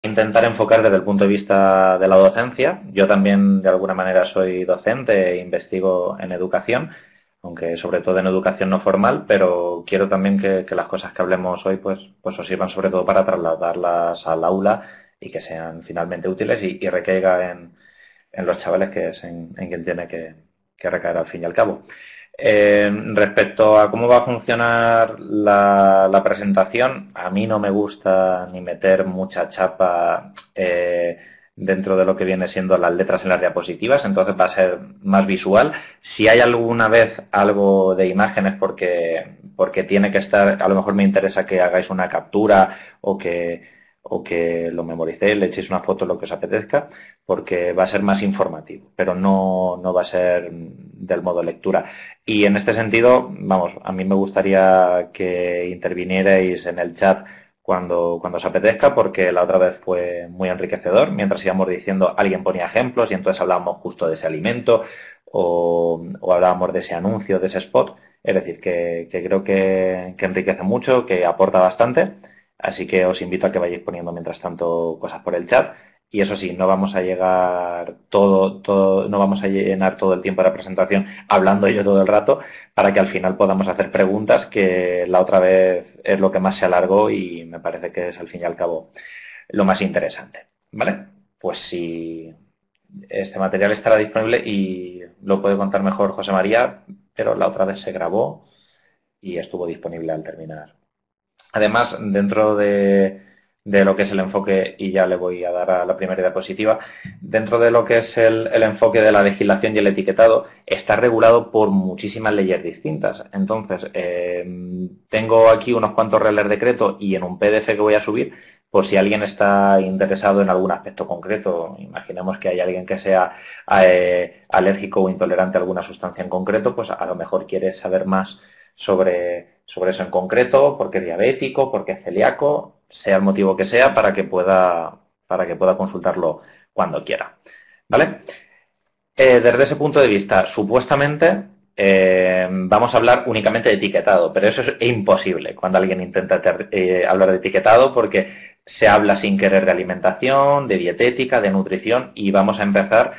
intentar enfocar desde el punto de vista de la docencia. Yo también de alguna manera soy docente e investigo en educación, aunque sobre todo en educación no formal, pero quiero también que las cosas que hablemos hoy pues os sirvan sobre todo para trasladarlas al aula y que sean finalmente útiles y recaiga en los chavales, que es en quien tiene que recaer al fin y al cabo. Respecto a cómo va a funcionar la presentación, a mí no me gusta ni meter mucha chapa dentro de lo que viene siendo las letras en las diapositivas, entonces va a ser más visual. Si hay alguna vez algo de imágenes porque tiene que estar, a lo mejor me interesa que hagáis una captura o que lo memoricéis, le echéis una foto, lo que os apetezca, porque va a ser más informativo, pero no va a ser del modo lectura. Y en este sentido, vamos, a mí me gustaría que intervinierais en el chat cuando os apetezca, porque la otra vez fue muy enriquecedor. Mientras íbamos diciendo, alguien ponía ejemplos y entonces hablábamos justo de ese alimento o hablábamos de ese anuncio, de ese spot. Es decir, que creo que enriquece mucho, que aporta bastante. Así que os invito a que vayáis poniendo mientras tanto cosas por el chat. Y eso sí, no vamos a llegar no vamos a llenar todo el tiempo de la presentación hablando yo todo el rato, para que al final podamos hacer preguntas, que la otra vez es lo que más se alargó y me parece que es al fin y al cabo lo más interesante. ¿Vale? Pues si este material estará disponible y lo puede contar mejor José María, pero la otra vez se grabó y estuvo disponible al terminar. Además, dentro de lo que es el enfoque, y ya le voy a dar a la primera diapositiva, dentro de lo que es el enfoque de la legislación y el etiquetado, está regulado por muchísimas leyes distintas. Entonces, tengo aquí unos cuantos reales decretos y en un PDF que voy a subir, por si alguien está interesado en algún aspecto concreto. Imaginemos que hay alguien que sea alérgico o intolerante a alguna sustancia en concreto, pues a lo mejor quiere saber más sobre eso en concreto, porque es diabético, porque es celíaco, sea el motivo que sea, para que pueda consultarlo cuando quiera. ¿Vale? Desde ese punto de vista, supuestamente vamos a hablar únicamente de etiquetado, pero eso es imposible cuando alguien intenta hablar de etiquetado, porque se habla sin querer de alimentación, de dietética, de nutrición, y vamos a empezar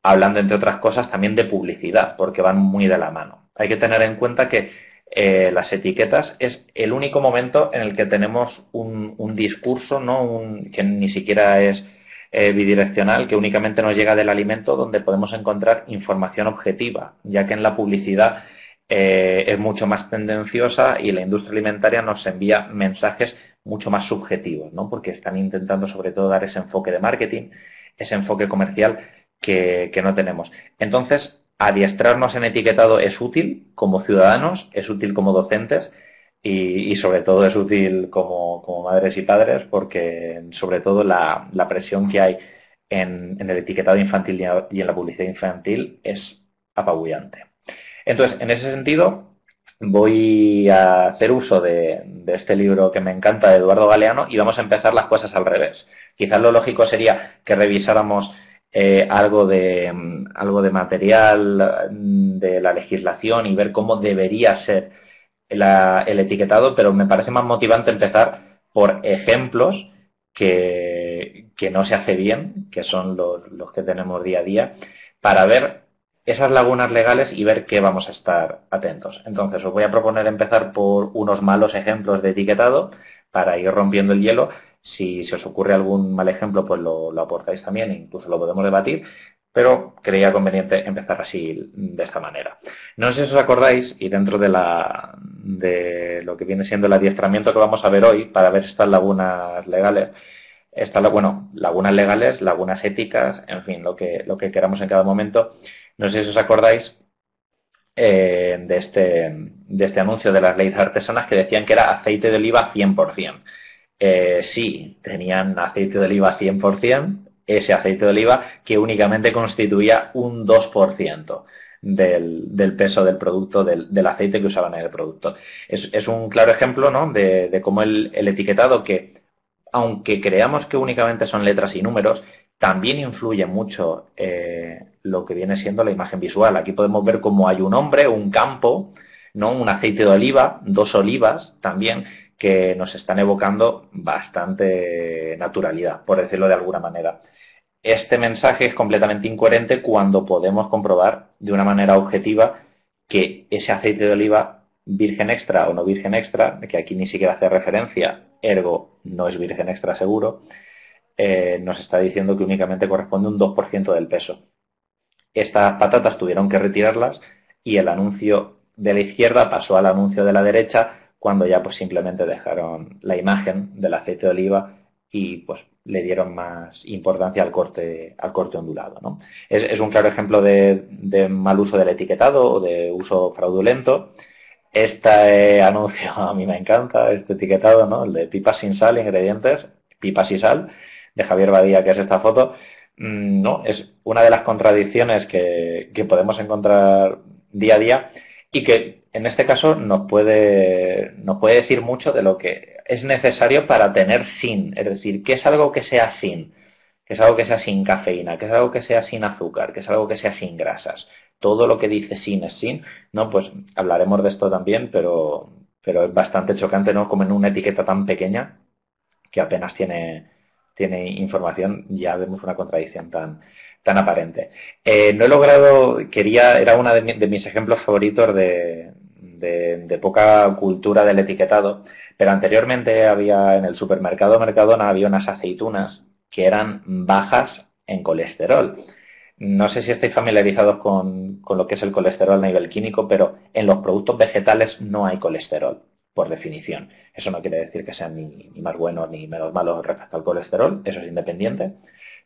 hablando, entre otras cosas, también de publicidad, porque van muy de la mano. Hay que tener en cuenta que las etiquetas es el único momento en el que tenemos un discurso, ¿no? Que ni siquiera es bidireccional, que únicamente nos llega del alimento, donde podemos encontrar información objetiva, ya que en la publicidad es mucho más tendenciosa y la industria alimentaria nos envía mensajes mucho más subjetivos, ¿no? Porque están intentando sobre todo dar ese enfoque de marketing, ese enfoque comercial que no tenemos. Entonces, adiestrarnos en etiquetado es útil como ciudadanos, es útil como docentes, y sobre todo es útil como madres y padres, porque sobre todo la presión que hay en el etiquetado infantil y en la publicidad infantil es apabullante. Entonces, en ese sentido, voy a hacer uso de este libro que me encanta, de Eduardo Galeano, y vamos a empezar las cosas al revés. Quizás lo lógico sería que revisáramos algo de material de la legislación y ver cómo debería ser el etiquetado, pero me parece más motivante empezar por ejemplos que no se hace bien, que son los que tenemos día a día, para ver esas lagunas legales y ver qué vamos a estar atentos. Entonces, os voy a proponer empezar por unos malos ejemplos de etiquetado para ir rompiendo el hielo. Si se os ocurre algún mal ejemplo, pues lo aportáis también, incluso lo podemos debatir, pero creía conveniente empezar así, de esta manera. No sé si os acordáis, y dentro de lo que viene siendo el adiestramiento que vamos a ver hoy, para ver estas lagunas legales, bueno, lagunas legales, lagunas éticas, en fin, lo que queramos en cada momento. No sé si os acordáis de este anuncio de las leyes artesanas, que decían que era aceite de oliva 100%. Sí, tenían aceite de oliva 100%, ese aceite de oliva que únicamente constituía un 2% del peso del producto, del aceite que usaban en el producto. Es un claro ejemplo, ¿no?, de cómo el etiquetado, que aunque creamos que únicamente son letras y números, también influye mucho lo que viene siendo la imagen visual. Aquí podemos ver cómo hay un hombre, un campo, ¿no?, un aceite de oliva, dos olivas también, que nos están evocando bastante naturalidad, por decirlo de alguna manera. Este mensaje es completamente incoherente cuando podemos comprobar de una manera objetiva que ese aceite de oliva virgen extra o no virgen extra, que aquí ni siquiera hace referencia, ergo no es virgen extra seguro, nos está diciendo que únicamente corresponde un 2% del peso. Estas patatas tuvieron que retirarlas y el anuncio de la izquierda pasó al anuncio de la derecha cuando ya pues simplemente dejaron la imagen del aceite de oliva y pues le dieron más importancia al corte ondulado, ¿no? Es un claro ejemplo de mal uso del etiquetado o de uso fraudulento. Este anuncio a mí me encanta, este etiquetado, ¿no? El de pipas sin sal, ingredientes, pipas y sal, de Javier Badía, que es esta foto. No, es una de las contradicciones que podemos encontrar día a día y que en este caso nos puede decir mucho de lo que es necesario para tener sin, es decir, que es algo que sea sin, que es algo que sea sin cafeína, que es algo que sea sin azúcar, que es algo que sea sin grasas. Todo lo que dice sin es sin, ¿no? Pues hablaremos de esto también, pero es bastante chocante, ¿no? Como en una etiqueta tan pequeña que apenas tiene información, ya vemos una contradicción tan aparente. No he logrado, era uno de mis ejemplos favoritos de poca cultura del etiquetado, pero anteriormente había en el supermercado Mercadona había unas aceitunas que eran bajas en colesterol. No sé si estáis familiarizados con lo que es el colesterol a nivel químico, pero en los productos vegetales no hay colesterol, por definición. Eso no quiere decir que sean ni más buenos ni menos malos respecto al colesterol, eso es independiente.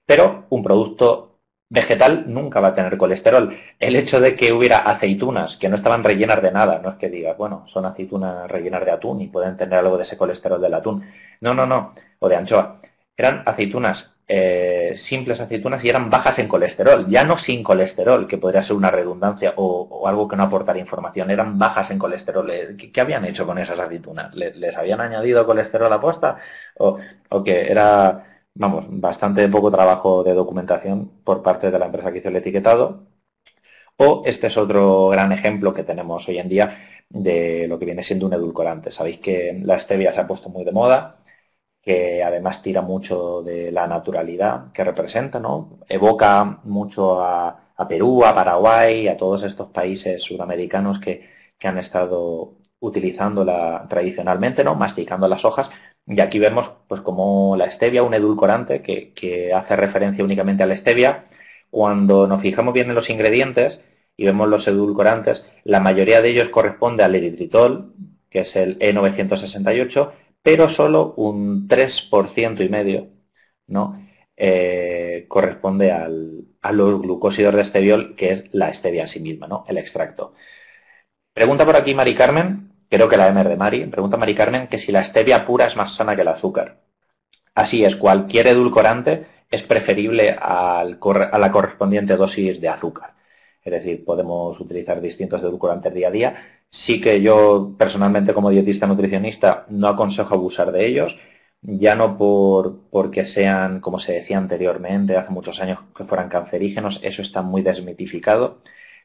Pero un producto vegetal nunca va a tener colesterol. El hecho de que hubiera aceitunas que no estaban rellenas de nada, no es que digas, bueno, son aceitunas rellenas de atún y pueden tener algo de ese colesterol del atún. No, no, no, o de anchoa. Eran aceitunas, simples aceitunas y eran bajas en colesterol, ya no sin colesterol, que podría ser una redundancia o algo que no aportaría información, eran bajas en colesterol. ¿Qué habían hecho con esas aceitunas? ¿Les habían añadido colesterol a posta? ¿O que era, vamos, bastante poco trabajo de documentación por parte de la empresa que hizo el etiquetado? O este es otro gran ejemplo que tenemos hoy en día de lo que viene siendo un edulcorante. Sabéis que la stevia se ha puesto muy de moda, que además tira mucho de la naturalidad que representa, ¿no? Evoca mucho a Perú, a Paraguay, a todos estos países sudamericanos que han estado utilizándola tradicionalmente, ¿no? Masticando las hojas. Y aquí vemos, pues, como la stevia, un edulcorante que hace referencia únicamente a la stevia. Cuando nos fijamos bien en los ingredientes y vemos los edulcorantes, la mayoría de ellos corresponde al eritritol, que es el E968, pero solo un 3,5%, ¿no? Corresponde a los glucósidos de esteviol, que es la stevia en sí misma, ¿no? El extracto. Pregunta por aquí Mari Carmen, creo que la M es de Mari, pregunta Mari Carmen que si la stevia pura es más sana que el azúcar. Así es, cualquier edulcorante es preferible a la correspondiente dosis de azúcar. Es decir, podemos utilizar distintos edulcorantes día a día. Sí que yo, personalmente, como dietista nutricionista, no aconsejo abusar de ellos, ya no porque sean, como se decía anteriormente, hace muchos años, que fueran cancerígenos, eso está muy desmitificado,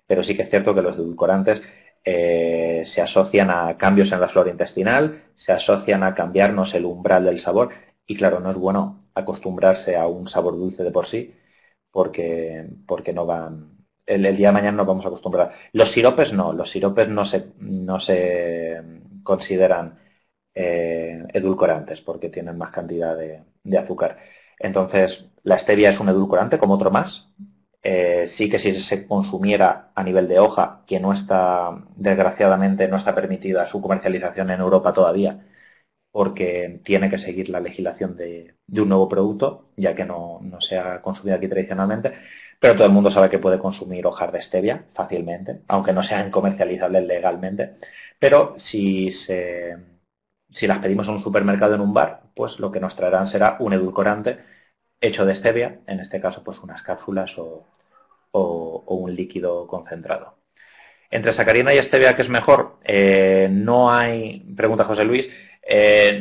pero sí que es cierto que los edulcorantes se asocian a cambios en la flora intestinal, se asocian a cambiarnos el umbral del sabor y claro, no es bueno acostumbrarse a un sabor dulce de por sí porque no van... El día de mañana nos vamos a acostumbrar. Los siropes no se consideran edulcorantes porque tienen más cantidad de azúcar. Entonces, la stevia es un edulcorante como otro más. Sí que si se consumiera a nivel de hoja, que no está, desgraciadamente, no está permitida su comercialización en Europa todavía, porque tiene que seguir la legislación de un nuevo producto, ya que no se ha consumido aquí tradicionalmente, pero todo el mundo sabe que puede consumir hojas de stevia fácilmente, aunque no sean comercializables legalmente. Pero si las pedimos en un supermercado, en un bar, pues lo que nos traerán será un edulcorante hecho de stevia, en este caso pues unas cápsulas o un líquido concentrado. Entre sacarina y stevia, ¿qué es mejor? No hay, pregunta José Luis,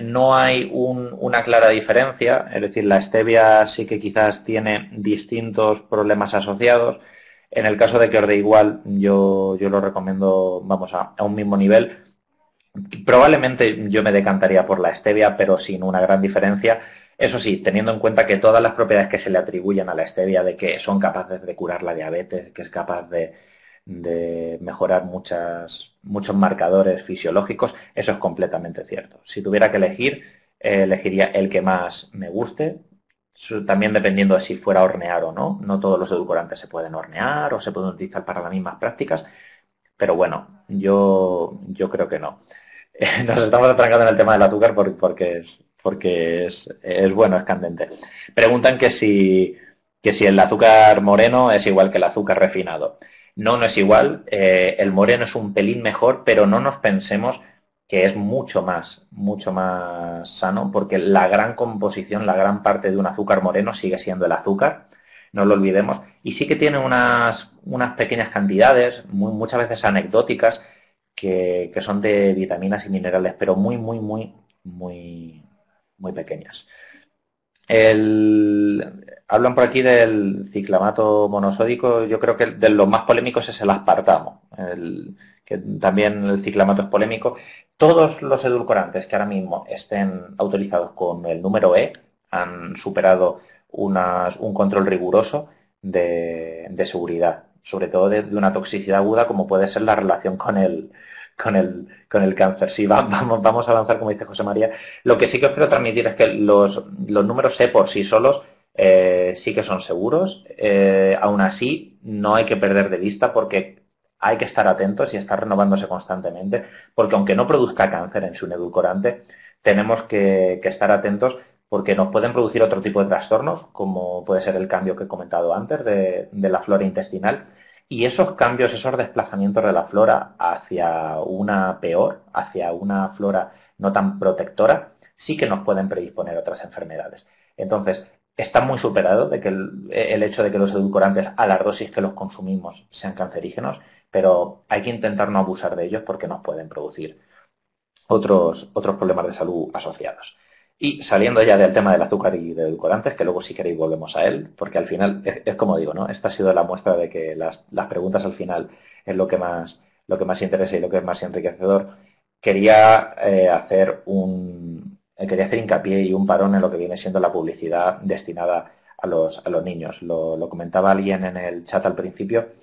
no hay una clara diferencia, es decir, la stevia sí que quizás tiene distintos problemas asociados. En el caso de que os dé igual, yo lo recomiendo, vamos, a un mismo nivel. Probablemente yo me decantaría por la stevia, pero sin una gran diferencia. Eso sí, teniendo en cuenta que todas las propiedades que se le atribuyen a la stevia, de que son capaces de curar la diabetes, que es capaz de mejorar muchos marcadores fisiológicos, eso es completamente cierto. Si tuviera que elegir, elegiría el que más me guste, también dependiendo de si fuera a hornear o no. No todos los edulcorantes se pueden hornear o se pueden utilizar para las mismas prácticas, pero bueno, yo creo que no. Nos estamos atrancando en el tema del azúcar porque es bueno, es candente. Preguntan que si el azúcar moreno es igual que el azúcar refinado. No, no es igual. El moreno es un pelín mejor, pero no nos pensemos que es mucho más sano, porque la gran composición, la gran parte de un azúcar moreno sigue siendo el azúcar, no lo olvidemos, y sí que tiene unas pequeñas cantidades, muchas veces anecdóticas, que son de vitaminas y minerales, pero muy pequeñas. Hablan por aquí del ciclamato monosódico. Yo creo que de los más polémicos es el aspartamo, que también el ciclamato es polémico. Todos los edulcorantes que ahora mismo estén autorizados con el número E han superado un control riguroso de seguridad, sobre todo de una toxicidad aguda como puede ser la relación con el cáncer. Sí, vamos a avanzar, como dice José María. Lo que sí que os quiero transmitir es que los números E por sí solos sí que son seguros. Aún así, no hay que perder de vista porque hay que estar atentos y estar renovándose constantemente, porque aunque no produzca cáncer en su edulcorante, tenemos que estar atentos porque nos pueden producir otro tipo de trastornos, como puede ser el cambio que he comentado antes de la flora intestinal. Y esos cambios, esos desplazamientos de la flora hacia una peor, hacia una flora no tan protectora, sí que nos pueden predisponer a otras enfermedades. Entonces, está muy superado de que el hecho de que los edulcorantes a las dosis que los consumimos sean cancerígenos, pero hay que intentar no abusar de ellos porque nos pueden producir otros problemas de salud asociados. Y saliendo ya del tema del azúcar y de edulcorantes, que luego si queréis volvemos a él, porque al final es como digo, ¿no? Esta ha sido la muestra de que las preguntas al final es lo que más interesa y lo que es más enriquecedor. Quería hacer hincapié y un parón en lo que viene siendo la publicidad destinada a los niños. Lo comentaba alguien en el chat al principio,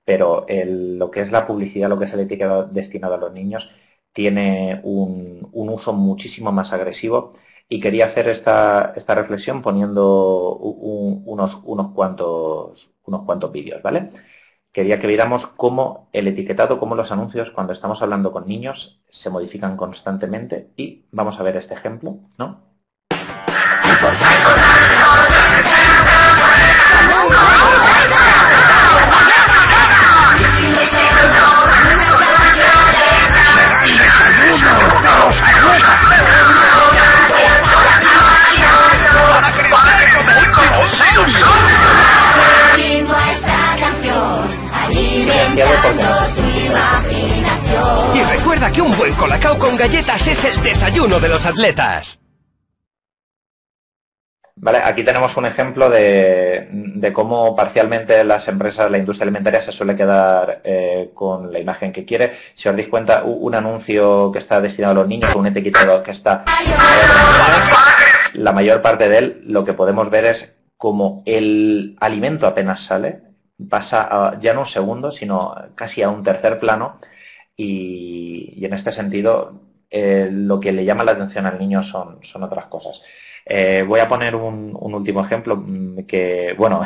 pero lo que es la publicidad, lo que es el etiquetado destinado a los niños, tiene un uso muchísimo más agresivo y quería hacer esta reflexión poniendo unos cuantos vídeos, ¿vale? Quería que viéramos cómo el etiquetado, cómo los anuncios cuando estamos hablando con niños se modifican constantemente y vamos a ver este ejemplo, ¿no? Y recuerda que un buen colacao con galletas es el desayuno de los atletas. Vale, aquí tenemos un ejemplo de cómo parcialmente las empresas, la industria alimentaria se suele quedar con la imagen que quiere. Si os dais cuenta, un anuncio que está destinado a los niños o un etiquetado que está... la mayor parte de él, lo que podemos ver es como el alimento apenas sale, pasa ya no un segundo, sino casi a un tercer plano y en este sentido lo que le llama la atención al niño son otras cosas. Voy a poner un último ejemplo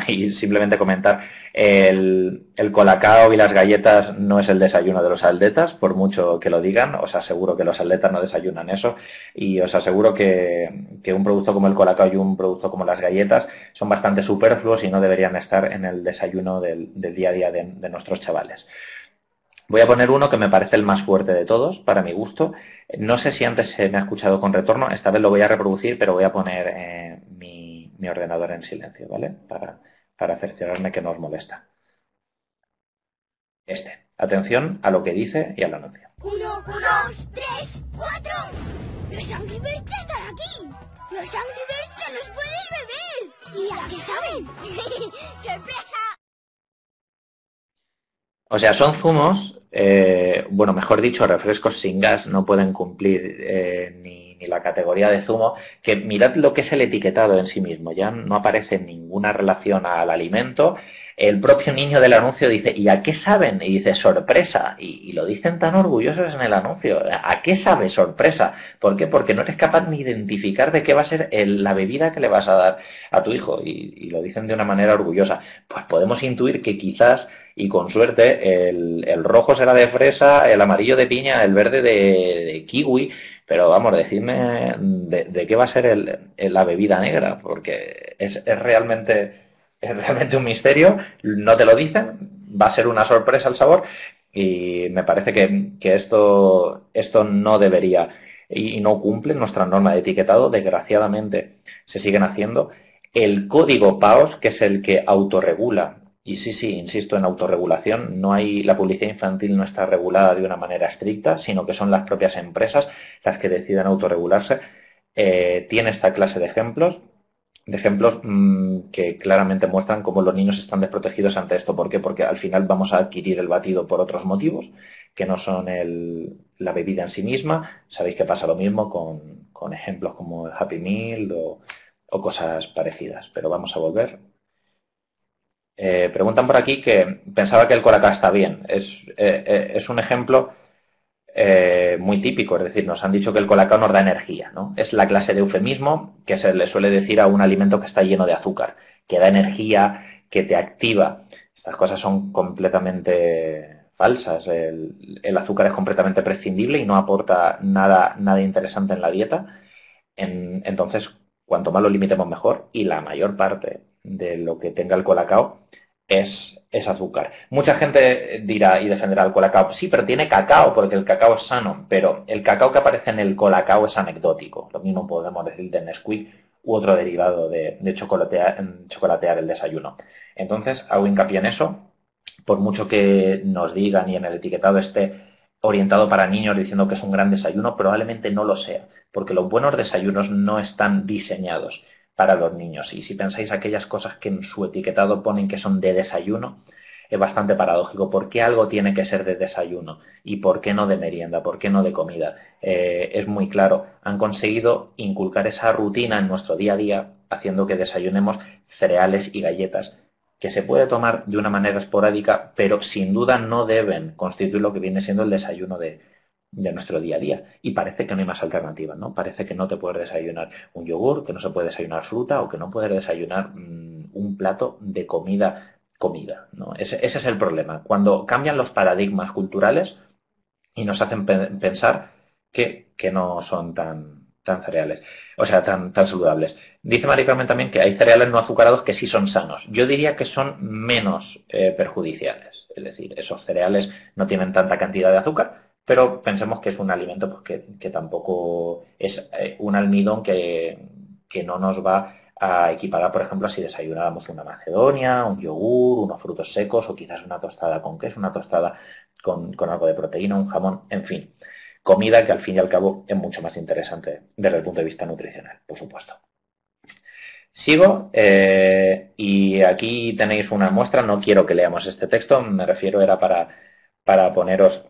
y simplemente comentar, el colacao y las galletas no es el desayuno de los atletas, por mucho que lo digan, os aseguro que los atletas no desayunan eso y os aseguro que un producto como el colacao y un producto como las galletas son bastante superfluos y no deberían estar en el desayuno del día a día de nuestros chavales. Voy a poner uno que me parece el más fuerte de todos, para mi gusto. No sé si antes se me ha escuchado con retorno, esta vez lo voy a reproducir, pero voy a poner mi ordenador en silencio, ¿vale? Para cerciorarme que no os molesta. Atención a lo que dice y al anuncio. 1, 2, 3, 4. Los Angry Birds están aquí. Los Angry Birds te los puedes beber. ¿Y a qué saben? ¡Sorpresa! O sea, son zumos bueno, mejor dicho, refrescos sin gas no pueden cumplir ni la categoría de zumo, que mirad lo que es el etiquetado en sí mismo, ya no aparece ninguna relación al alimento. El propio niño del anuncio dice, ¿y a qué saben? Y dice, sorpresa. Y lo dicen tan orgullosos en el anuncio. ¿A qué sabe sorpresa? ¿Por qué? Porque no eres capaz ni identificar de qué va a ser la bebida que le vas a dar a tu hijo. Y lo dicen de una manera orgullosa. Pues podemos intuir que quizás, y con suerte, el rojo será de fresa, el amarillo de piña, el verde de kiwi. Pero vamos, decidme de qué va a ser la bebida negra, porque es realmente un misterio, no te lo dicen, va a ser una sorpresa el sabor y me parece que esto no debería y no cumple nuestra norma de etiquetado, desgraciadamente se siguen haciendo. El código PAOS, que es el que autorregula, y sí, insisto en autorregulación, no hay, la publicidad infantil no está regulada de una manera estricta, sino que son las propias empresas las que deciden autorregularse, tiene esta clase de ejemplos que claramente muestran cómo los niños están desprotegidos ante esto. ¿Por qué? Porque al final vamos a adquirir el batido por otros motivos, que no son la bebida en sí misma. Sabéis que pasa lo mismo con ejemplos como el Happy Meal o cosas parecidas. Pero vamos a volver. Preguntan por aquí que pensaba que el Colacao está bien. Es un ejemplo muy típico, es decir, nos han dicho que el colacao nos da energía, ¿no? Es la clase de eufemismo que se le suele decir a un alimento que está lleno de azúcar, que da energía, que te activa. Estas cosas son completamente falsas. El azúcar es completamente prescindible y no aporta nada interesante en la dieta. Entonces, cuanto más lo limitemos mejor, y la mayor parte de lo que tenga el colacao es azúcar. Mucha gente dirá y defenderá el colacao, sí, pero tiene cacao, porque el cacao es sano, pero el cacao que aparece en el colacao es anecdótico. Lo mismo podemos decir de Nesquik u otro derivado de chocolatear el desayuno. Entonces, hago hincapié en eso, por mucho que nos digan y en el etiquetado esté orientado para niños diciendo que es un gran desayuno, probablemente no lo sea, porque los buenos desayunos no están diseñados para los niños. Y si pensáis aquellas cosas que en su etiquetado ponen que son de desayuno, es bastante paradójico. ¿Por qué algo tiene que ser de desayuno? ¿Y por qué no de merienda? ¿Por qué no de comida? Es muy claro. Han conseguido inculcar esa rutina en nuestro día a día, haciendo que desayunemos cereales y galletas, que se puede tomar de una manera esporádica, pero sin duda no deben constituir lo que viene siendo el desayuno de nuestro día a día. Y parece que no hay más alternativas, ¿no? Parece que no te puedes desayunar un yogur, que no se puede desayunar fruta o que no puedes desayunar un plato de comida, ¿no? Ese es el problema. Cuando cambian los paradigmas culturales y nos hacen pensar que no son tan cereales, o sea, tan saludables. Dice Mari Carmen también que hay cereales no azucarados que sí son sanos. Yo diría que son menos perjudiciales. Es decir, esos cereales no tienen tanta cantidad de azúcar, pero pensemos que es un alimento pues, que tampoco es un almidón que no nos va a equiparar, por ejemplo, si desayunáramos una macedonia, un yogur, unos frutos secos o quizás una tostada con queso, una tostada con algo de proteína, un jamón, en fin. Comida que al fin y al cabo es mucho más interesante desde el punto de vista nutricional, por supuesto. Sigo y aquí tenéis una muestra, no quiero que leamos este texto, me refiero era para poneros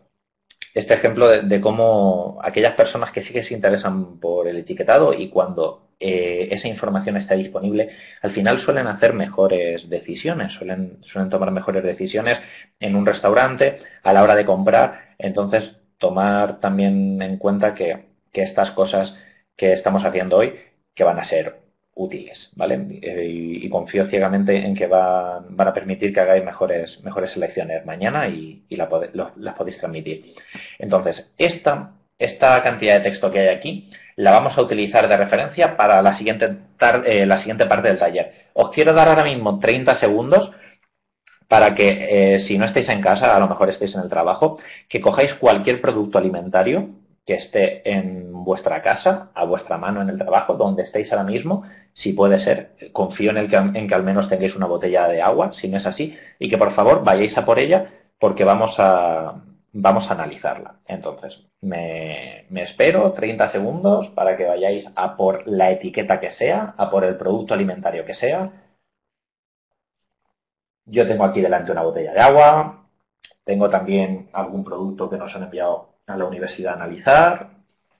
este ejemplo de cómo aquellas personas que sí que se interesan por el etiquetado y cuando esa información está disponible, al final suelen hacer mejores decisiones, suelen tomar mejores decisiones en un restaurante a la hora de comprar. Entonces, tomar también en cuenta que estas cosas que estamos haciendo hoy, que van a ser útiles, ¿vale? Y confío ciegamente en que van a permitir que hagáis mejores selecciones mañana y las podéis transmitir. Entonces, esta cantidad de texto que hay aquí la vamos a utilizar de referencia para la siguiente parte del taller. Os quiero dar ahora mismo 30 segundos para que, si no estáis en casa, a lo mejor estáis en el trabajo, que cojáis cualquier producto alimentario que esté en vuestra casa, a vuestra mano en el trabajo, donde estéis ahora mismo, si puede ser, confío en que al menos tengáis una botella de agua, si no es así, y que por favor vayáis a por ella porque vamos a analizarla. Entonces, me espero 30 segundos para que vayáis a por la etiqueta que sea, a por el producto alimentario que sea. Yo tengo aquí delante una botella de agua, Tengo también algún producto que nos han enviado a la universidad a analizar,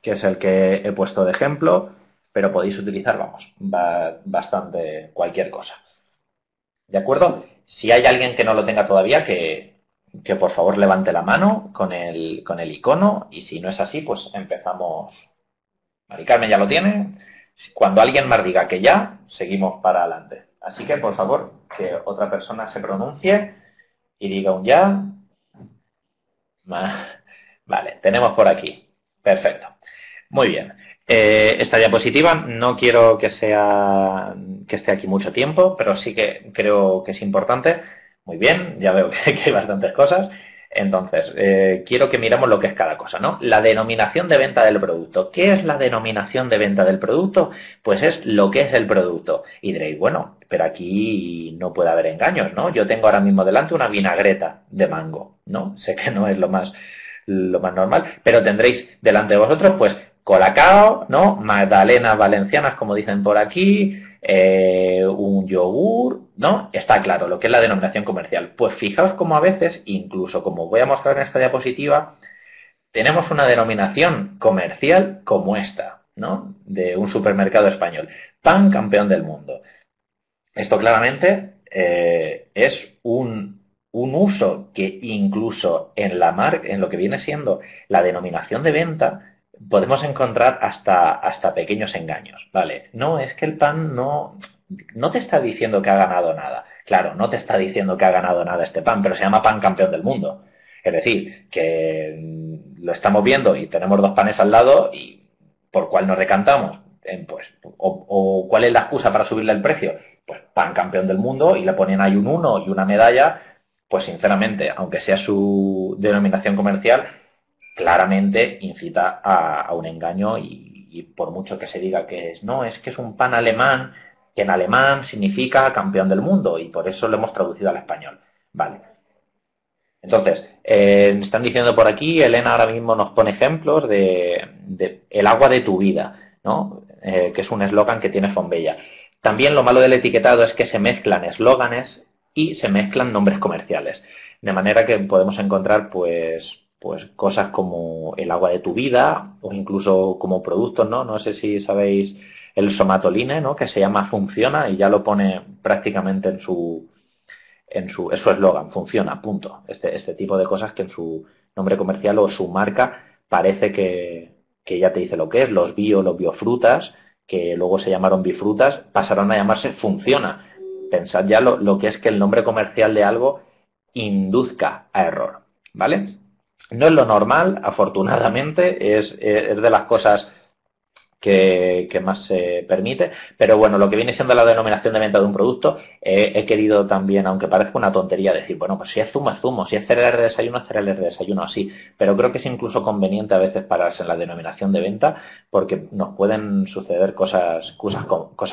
que es el que he puesto de ejemplo, pero podéis utilizar, vamos, bastante cualquier cosa. ¿De acuerdo? Si hay alguien que no lo tenga todavía, que por favor levante la mano con el icono, y si no es así, pues empezamos. Mari Carmen ya lo tiene. Cuando alguien más diga que ya, seguimos para adelante. Así que, por favor, que otra persona se pronuncie y diga un ya. Vale, tenemos por aquí. Perfecto. Muy bien. Esta diapositiva no quiero que esté aquí mucho tiempo, pero sí que creo que es importante. Muy bien, ya veo que hay bastantes cosas. Entonces, quiero que miremos lo que es cada cosa, ¿no? La denominación de venta del producto. ¿Qué es la denominación de venta del producto? Pues es lo que es el producto. Y diréis, bueno, pero aquí no puede haber engaños, ¿no? Yo tengo ahora mismo delante una vinagreta de mango, ¿no? Sé que no es lo más normal, pero tendréis delante de vosotros, pues, colacao, ¿no? Magdalenas valencianas, como dicen por aquí, un yogur, ¿no? Está claro lo que es la denominación comercial. Pues fijaos como a veces, incluso como voy a mostrar en esta diapositiva, tenemos una denominación comercial como esta, ¿no? De un supermercado español. Pan campeón del mundo. Esto claramente es un uso que incluso en en lo que viene siendo la denominación de venta, podemos encontrar hasta pequeños engaños, ¿vale? No, es que el pan no te está diciendo que ha ganado nada. Claro, no te está diciendo que ha ganado nada este pan, pero se llama pan campeón del mundo. Es decir, que lo estamos viendo y tenemos dos panes al lado y por cuál nos decantamos. Pues, o cuál es la excusa para subirle el precio. Pues pan campeón del mundo y le ponen ahí un 1 y una medalla, pues sinceramente, aunque sea su denominación comercial, claramente incita a un engaño y por mucho que se diga que es que es un pan alemán, que en alemán significa campeón del mundo y por eso lo hemos traducido al español. Vale. Entonces, me están diciendo por aquí, Elena ahora mismo nos pone ejemplos de el agua de tu vida, ¿no? Que es un eslogan que tiene Fonbella. También lo malo del etiquetado es que se mezclan eslóganes y se mezclan nombres comerciales. De manera que podemos encontrar pues cosas como el agua de tu vida o incluso como productos, ¿no? No sé si sabéis el somatoline, ¿no? Que se llama Funciona y ya lo pone prácticamente en su eslogan, funciona, punto. Este tipo de cosas que en su nombre comercial o su marca parece que ya te dice lo que es, los biofrutas, que luego se llamaron bifrutas, pasarán a llamarse funciona. Pensad ya lo que es que el nombre comercial de algo induzca a error, ¿vale? No es lo normal, afortunadamente, es de las cosas que más se permite, pero bueno, lo que viene siendo la denominación de venta de un producto, he querido también, aunque parezca una tontería, decir, bueno, pues si es zumo, es zumo, si es cereales de desayuno, es cereales de desayuno, así, pero creo que es incluso conveniente a veces pararse en la denominación de venta, porque nos pueden suceder cosas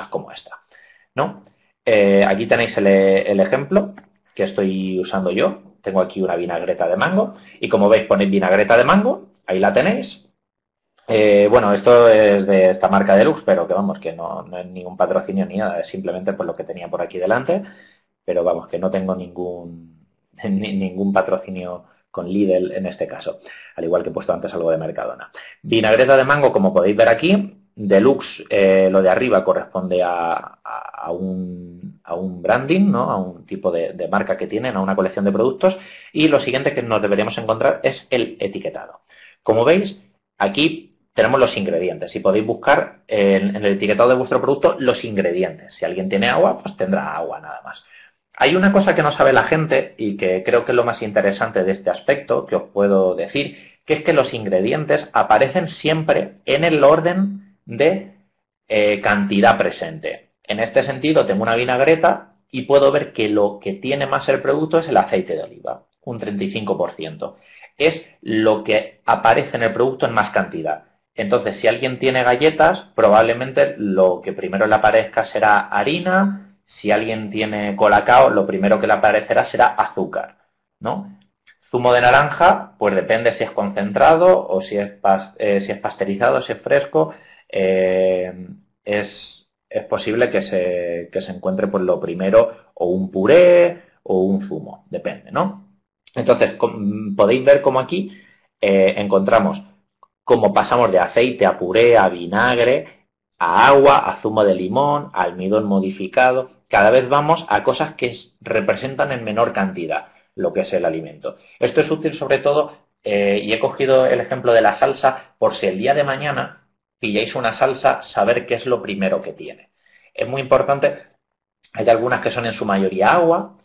como esta, ¿no? Aquí tenéis el ejemplo que estoy usando yo, tengo aquí una vinagreta de mango, y como veis ponéis vinagreta de mango, ahí la tenéis. Bueno, esto es de esta marca Deluxe, pero que vamos, que no es ningún patrocinio ni nada, es simplemente por lo que tenía por aquí delante, pero vamos, que no tengo ningún patrocinio con Lidl en este caso, al igual que he puesto antes algo de Mercadona. Vinagreta de mango, como podéis ver aquí, Deluxe, lo de arriba corresponde a un branding, ¿no? A un tipo de marca que tienen, a una colección de productos, y lo siguiente que nos deberíamos encontrar es el etiquetado. Como veis, aquí tenemos los ingredientes y podéis buscar en el etiquetado de vuestro producto los ingredientes. Si alguien tiene agua, pues tendrá agua nada más. Hay una cosa que no sabe la gente y que creo que es lo más interesante de este aspecto que os puedo decir, que es que los ingredientes aparecen siempre en el orden de cantidad presente. En este sentido, tengo una vinagreta y puedo ver que lo que tiene más el producto es el aceite de oliva, un 35%. Es lo que aparece en el producto en más cantidad. Entonces, si alguien tiene galletas, probablemente lo que primero le aparezca será harina. Si alguien tiene colacao, lo primero que le aparecerá será azúcar, ¿no? Zumo de naranja, pues depende si es concentrado o si es pasteurizado, si es fresco. Es posible que se encuentre pues lo primero o un puré o un zumo, depende, ¿no? Entonces, podéis ver cómo aquí encontramos cómo pasamos de aceite a puré, a vinagre, a agua, a zumo de limón, a almidón modificado. Cada vez vamos a cosas que representan en menor cantidad lo que es el alimento. Esto es útil sobre todo, y he cogido el ejemplo de la salsa, por si el día de mañana pilláis una salsa, saber qué es lo primero que tiene. Es muy importante, hay algunas que son en su mayoría agua,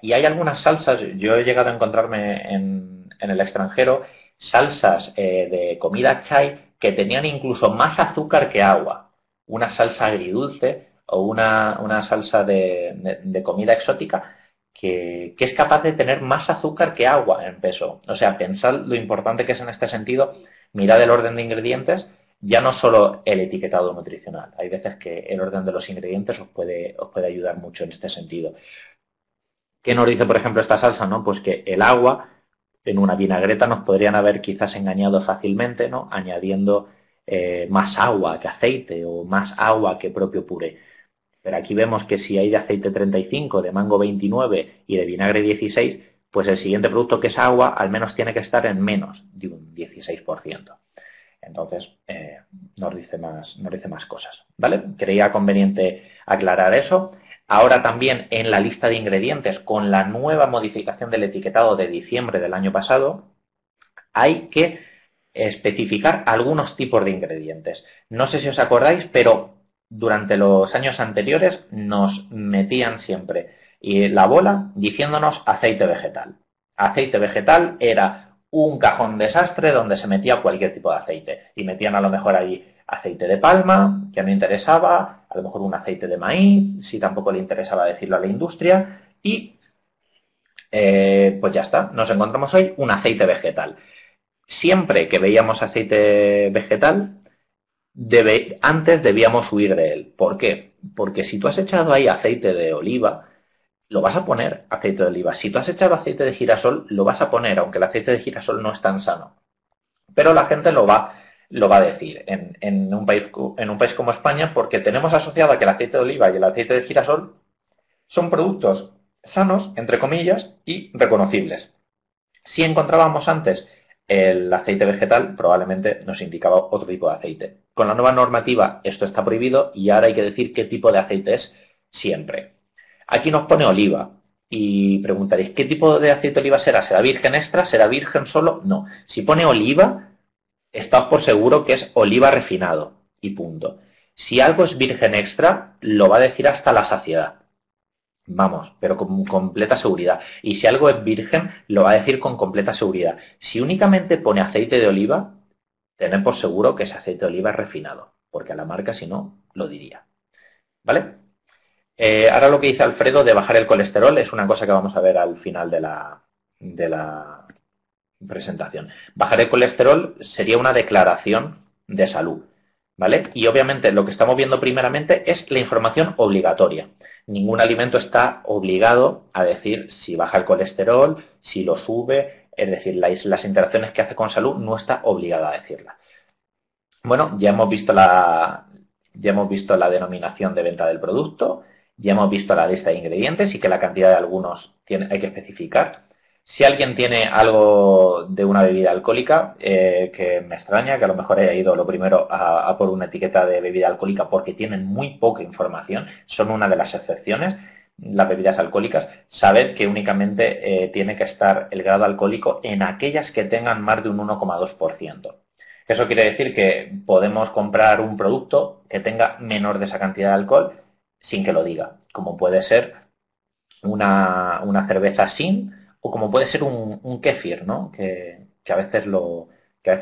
y hay algunas salsas, yo he llegado a encontrarme en el extranjero, salsas de comida chai que tenían incluso más azúcar que agua. Una salsa agridulce o una salsa de comida exótica que es capaz de tener más azúcar que agua en peso. O sea, pensad lo importante que es en este sentido, mirad el orden de ingredientes, ya no solo el etiquetado nutricional. Hay veces que el orden de los ingredientes os puede ayudar mucho en este sentido. ¿Qué nos dice, por ejemplo, esta salsa? ¿No? Pues que el agua en una vinagreta nos podrían haber quizás engañado fácilmente, ¿no? Añadiendo más agua que aceite o más agua que propio puré. Pero aquí vemos que si hay de aceite 35, de mango 29 y de vinagre 16, pues el siguiente producto, que es agua, al menos tiene que estar en menos de un 16%. Entonces, nos dice más cosas, ¿vale? Creía conveniente aclarar eso. Ahora también en la lista de ingredientes, con la nueva modificación del etiquetado de diciembre del año pasado, hay que especificar algunos tipos de ingredientes. No sé si os acordáis, pero durante los años anteriores nos metían siempre la bola diciéndonos aceite vegetal. Aceite vegetal era un cajón desastre donde se metía cualquier tipo de aceite. Y metían a lo mejor ahí aceite de palma, que no interesaba, a lo mejor un aceite de maíz, si tampoco le interesaba decirlo a la industria, y pues ya está, nos encontramos hoy un aceite vegetal. Siempre que veíamos aceite vegetal, antes debíamos huir de él. ¿Por qué? Porque si tú has echado ahí aceite de oliva, lo vas a poner aceite de oliva. Si tú has echado aceite de girasol, lo vas a poner, aunque el aceite de girasol no es tan sano. Pero la gente lo va a decir en un país como España, porque tenemos asociado a que el aceite de oliva y el aceite de girasol son productos sanos, entre comillas, y reconocibles. Si encontrábamos antes el aceite vegetal, probablemente nos indicaba otro tipo de aceite. Con la nueva normativa esto está prohibido y ahora hay que decir qué tipo de aceite es siempre. Aquí nos pone oliva y preguntaréis, ¿qué tipo de aceite de oliva será? ¿Será virgen extra? ¿Será virgen solo? No. Si pone oliva, estad por seguro que es oliva refinado y punto. Si algo es virgen extra, lo va a decir hasta la saciedad. Vamos, pero con completa seguridad. Y si algo es virgen, lo va a decir con completa seguridad. Si únicamente pone aceite de oliva, tened por seguro que ese aceite de oliva es refinado, porque a la marca, si no, lo diría. ¿Vale? Ahora lo que dice Alfredo de bajar el colesterol es una cosa que vamos a ver al final de la presentación. Bajar el colesterol sería una declaración de salud, ¿vale? Y obviamente lo que estamos viendo primeramente es la información obligatoria. Ningún alimento está obligado a decir si baja el colesterol, si lo sube, es decir, las interacciones que hace con salud no está obligada a decirla. Bueno, ya hemos visto la denominación de venta del producto, ya hemos visto la lista de ingredientes y que la cantidad de algunos hay que especificar. Si alguien tiene algo de una bebida alcohólica, que me extraña que a lo mejor haya ido lo primero a por una etiqueta de bebida alcohólica porque tienen muy poca información, son una de las excepciones, las bebidas alcohólicas, sabed que únicamente tiene que estar el grado alcohólico en aquellas que tengan más de un 1,2%. Eso quiere decir que podemos comprar un producto que tenga menor de esa cantidad de alcohol sin que lo diga, como puede ser una cerveza sin, o como puede ser un kéfir, ¿no? Que a veces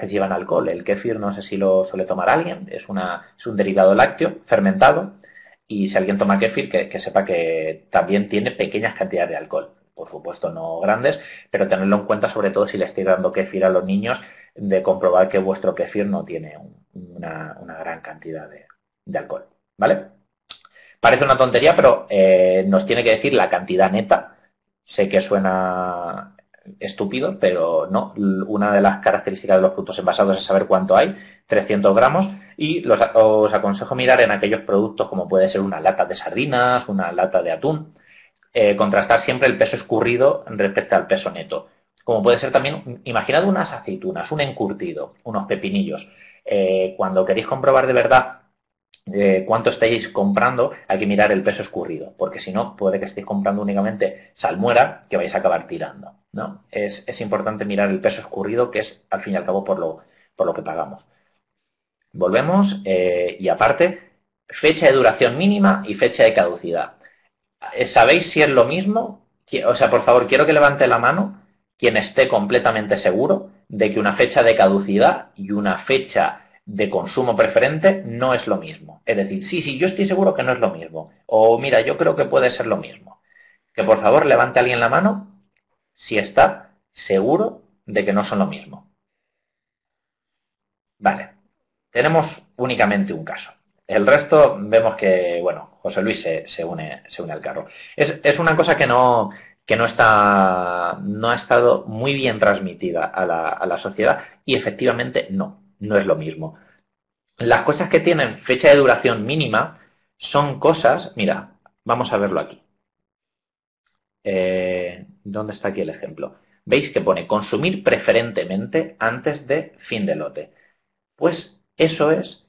llevan alcohol. El kéfir no sé si lo suele tomar alguien, es un derivado lácteo fermentado, y si alguien toma kéfir que sepa que también tiene pequeñas cantidades de alcohol. Por supuesto no grandes, pero tenerlo en cuenta sobre todo si le estáis dando kéfir a los niños, de comprobar que vuestro kéfir no tiene una gran cantidad de alcohol, ¿vale? Parece una tontería, pero nos tiene que decir la cantidad neta. Sé que suena estúpido, pero no. Una de las características de los productos envasados es saber cuánto hay, 300 gramos, y os aconsejo mirar en aquellos productos como puede ser una lata de sardinas, una lata de atún, contrastar siempre el peso escurrido respecto al peso neto. como puede ser también, imaginad unas aceitunas, un encurtido, unos pepinillos. Cuando queréis comprobar de verdad cuánto estáis comprando, hay que mirar el peso escurrido, porque si no, puede que estéis comprando únicamente salmuera que vais a acabar tirando, ¿no? Es importante mirar el peso escurrido, que es, al fin y al cabo, por lo que pagamos. Volvemos, y aparte, fecha de duración mínima y fecha de caducidad. ¿Sabéis si es lo mismo? O sea, por favor, quiero que levante la mano quien esté completamente seguro de que una fecha de caducidad y una fecha de consumo preferente no es lo mismo. Es decir, sí, yo estoy seguro que no es lo mismo. O mira, yo creo que puede ser lo mismo. Que por favor levante alguien la mano si está seguro de que no son lo mismo. Vale, tenemos únicamente un caso. El resto vemos que, bueno, José Luis se une al carro. Es una cosa que no ha estado muy bien transmitida a la sociedad y efectivamente no es lo mismo. Las cosas que tienen fecha de duración mínima son cosas, mira, vamos a verlo aquí. ¿Dónde está aquí el ejemplo? Veis que pone consumir preferentemente antes de fin de lote. Pues eso es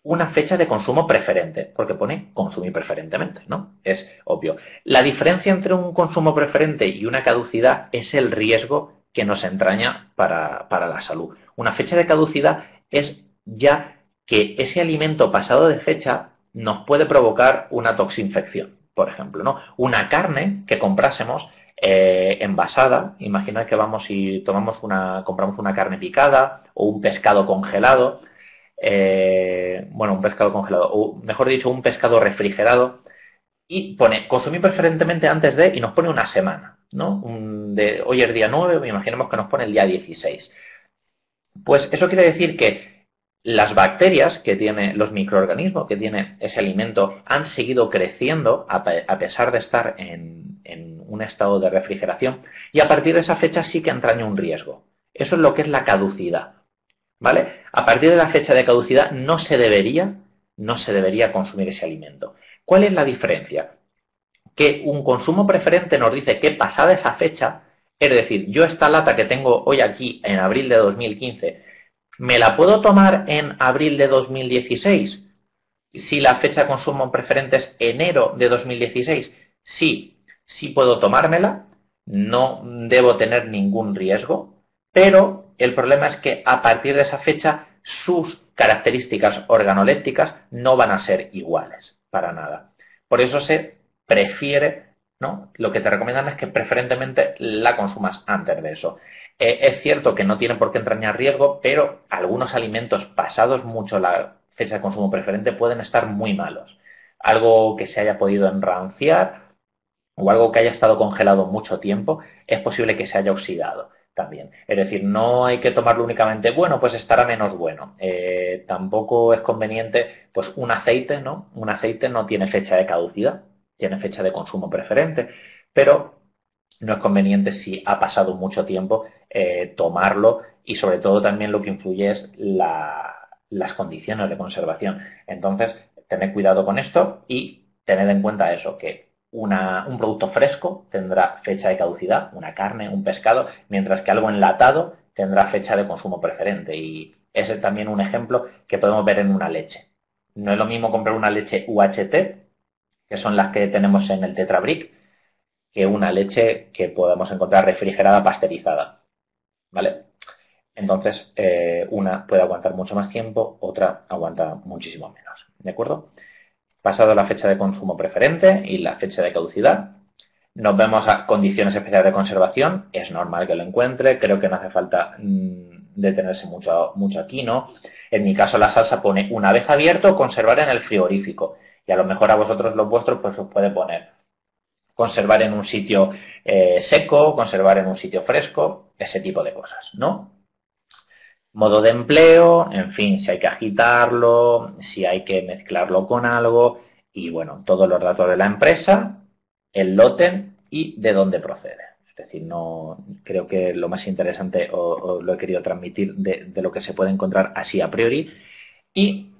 una fecha de consumo preferente, porque pone consumir preferentemente, ¿no? Es obvio. La diferencia entre un consumo preferente y una caducidad es el riesgo que nos entraña para la salud. Una fecha de caducidad es ya que ese alimento pasado de fecha nos puede provocar una toxinfección, por ejemplo, ¿no? Una carne que comprásemos envasada, imaginad que vamos y compramos una carne picada o un pescado congelado, bueno, un pescado congelado, o mejor dicho, un pescado refrigerado, y pone consumir preferentemente antes de, y nos pone una semana, ¿no? Hoy es día 9, imaginemos que nos pone el día 16. Pues eso quiere decir que las bacterias que tiene, los microorganismos que tiene ese alimento han seguido creciendo a pesar de estar en un estado de refrigeración, y a partir de esa fecha sí que entraña un riesgo. Eso es lo que es la caducidad, ¿vale? A partir de la fecha de caducidad no se debería consumir ese alimento. ¿Cuál es la diferencia? Que un consumo preferente nos dice que pasada esa fecha, es decir, yo esta lata que tengo hoy aquí en abril de 2015, ¿me la puedo tomar en abril de 2016? Si la fecha de consumo preferente es enero de 2016, sí puedo tomármela, no debo tener ningún riesgo, pero el problema es que a partir de esa fecha sus características organolépticas no van a ser iguales, para nada. Por eso se prefiere, ¿no? Lo que te recomiendan es que preferentemente la consumas antes de eso. Es cierto que no tienen por qué entrañar riesgo, pero algunos alimentos pasados mucho la fecha de consumo preferente pueden estar muy malos. Algo que se haya podido enranciar o algo que haya estado congelado mucho tiempo, es posible que se haya oxidado también. Es decir, no hay que tomarlo únicamente, bueno, pues estará menos bueno. Tampoco es conveniente, pues un aceite, ¿no? Un aceite no tiene fecha de caducidad, tiene fecha de consumo preferente, pero no es conveniente si ha pasado mucho tiempo tomarlo, y sobre todo también lo que influye es las condiciones de conservación. Entonces, tened cuidado con esto y tened en cuenta eso, que un producto fresco tendrá fecha de caducidad, una carne, un pescado, mientras que algo enlatado tendrá fecha de consumo preferente. Y ese es también un ejemplo que podemos ver en una leche. No es lo mismo comprar una leche UHT, que son las que tenemos en el Tetra Brick, que una leche que podemos encontrar refrigerada, pasteurizada, ¿vale? Entonces, una puede aguantar mucho más tiempo, otra aguanta muchísimo menos, ¿de acuerdo? Pasado la fecha de consumo preferente y la fecha de caducidad, nos vemos a condiciones especiales de conservación. Es normal que lo encuentre, creo que no hace falta detenerse mucho aquí, ¿no? En mi caso la salsa pone una vez abierto, conservar en el frigorífico, y a lo mejor a vosotros los vuestros pues os puede poner conservar en un sitio seco, conservar en un sitio fresco, ese tipo de cosas, ¿no? Modo de empleo, en fin, si hay que agitarlo, si hay que mezclarlo con algo, y bueno, todos los datos de la empresa, el lote y de dónde procede. Es decir, no creo que lo más interesante os lo he querido transmitir de lo que se puede encontrar así a priori. Y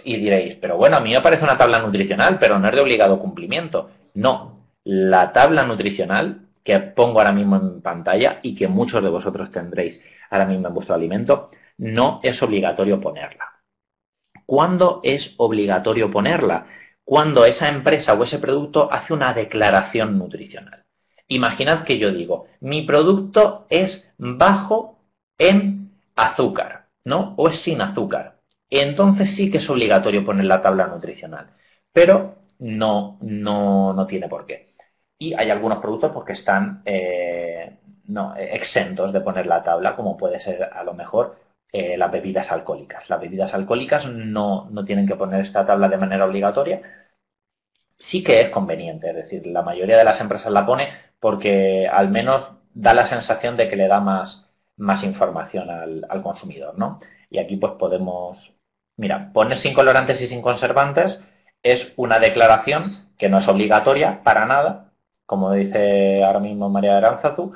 diréis, pero bueno, a mí me parece una tabla nutricional, pero no es de obligado cumplimiento. No, la tabla nutricional que pongo ahora mismo en pantalla y que muchos de vosotros tendréis ahora mismo en vuestro alimento, no es obligatorio ponerla. ¿Cuándo es obligatorio ponerla? Cuando esa empresa o ese producto hace una declaración nutricional. Imaginad que yo digo, mi producto es bajo en azúcar, ¿no? O es sin azúcar. Entonces sí que es obligatorio poner la tabla nutricional, pero no tiene por qué. Y hay algunos productos porque están exentos de poner la tabla, como puede ser a lo mejor las bebidas alcohólicas. Las bebidas alcohólicas no tienen que poner esta tabla de manera obligatoria. Sí que es conveniente, es decir, la mayoría de las empresas la pone porque al menos da la sensación de que le da más información al consumidor, ¿no? Y aquí pues podemos, mira, poner sin colorantes y sin conservantes es una declaración que no es obligatoria para nada, como dice ahora mismo María Aránzazu,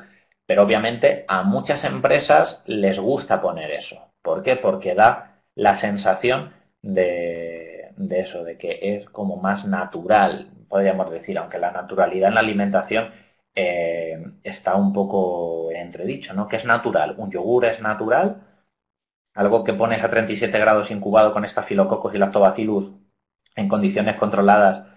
pero obviamente a muchas empresas les gusta poner eso. ¿Por qué? Porque da la sensación de eso, de que es como más natural, podríamos decir, aunque la naturalidad en la alimentación está un poco entredicho, ¿no? ¿Qué es natural? ¿Un yogur es natural? Algo que pones a 37 grados incubado con estafilococos y lactobacillus en condiciones controladas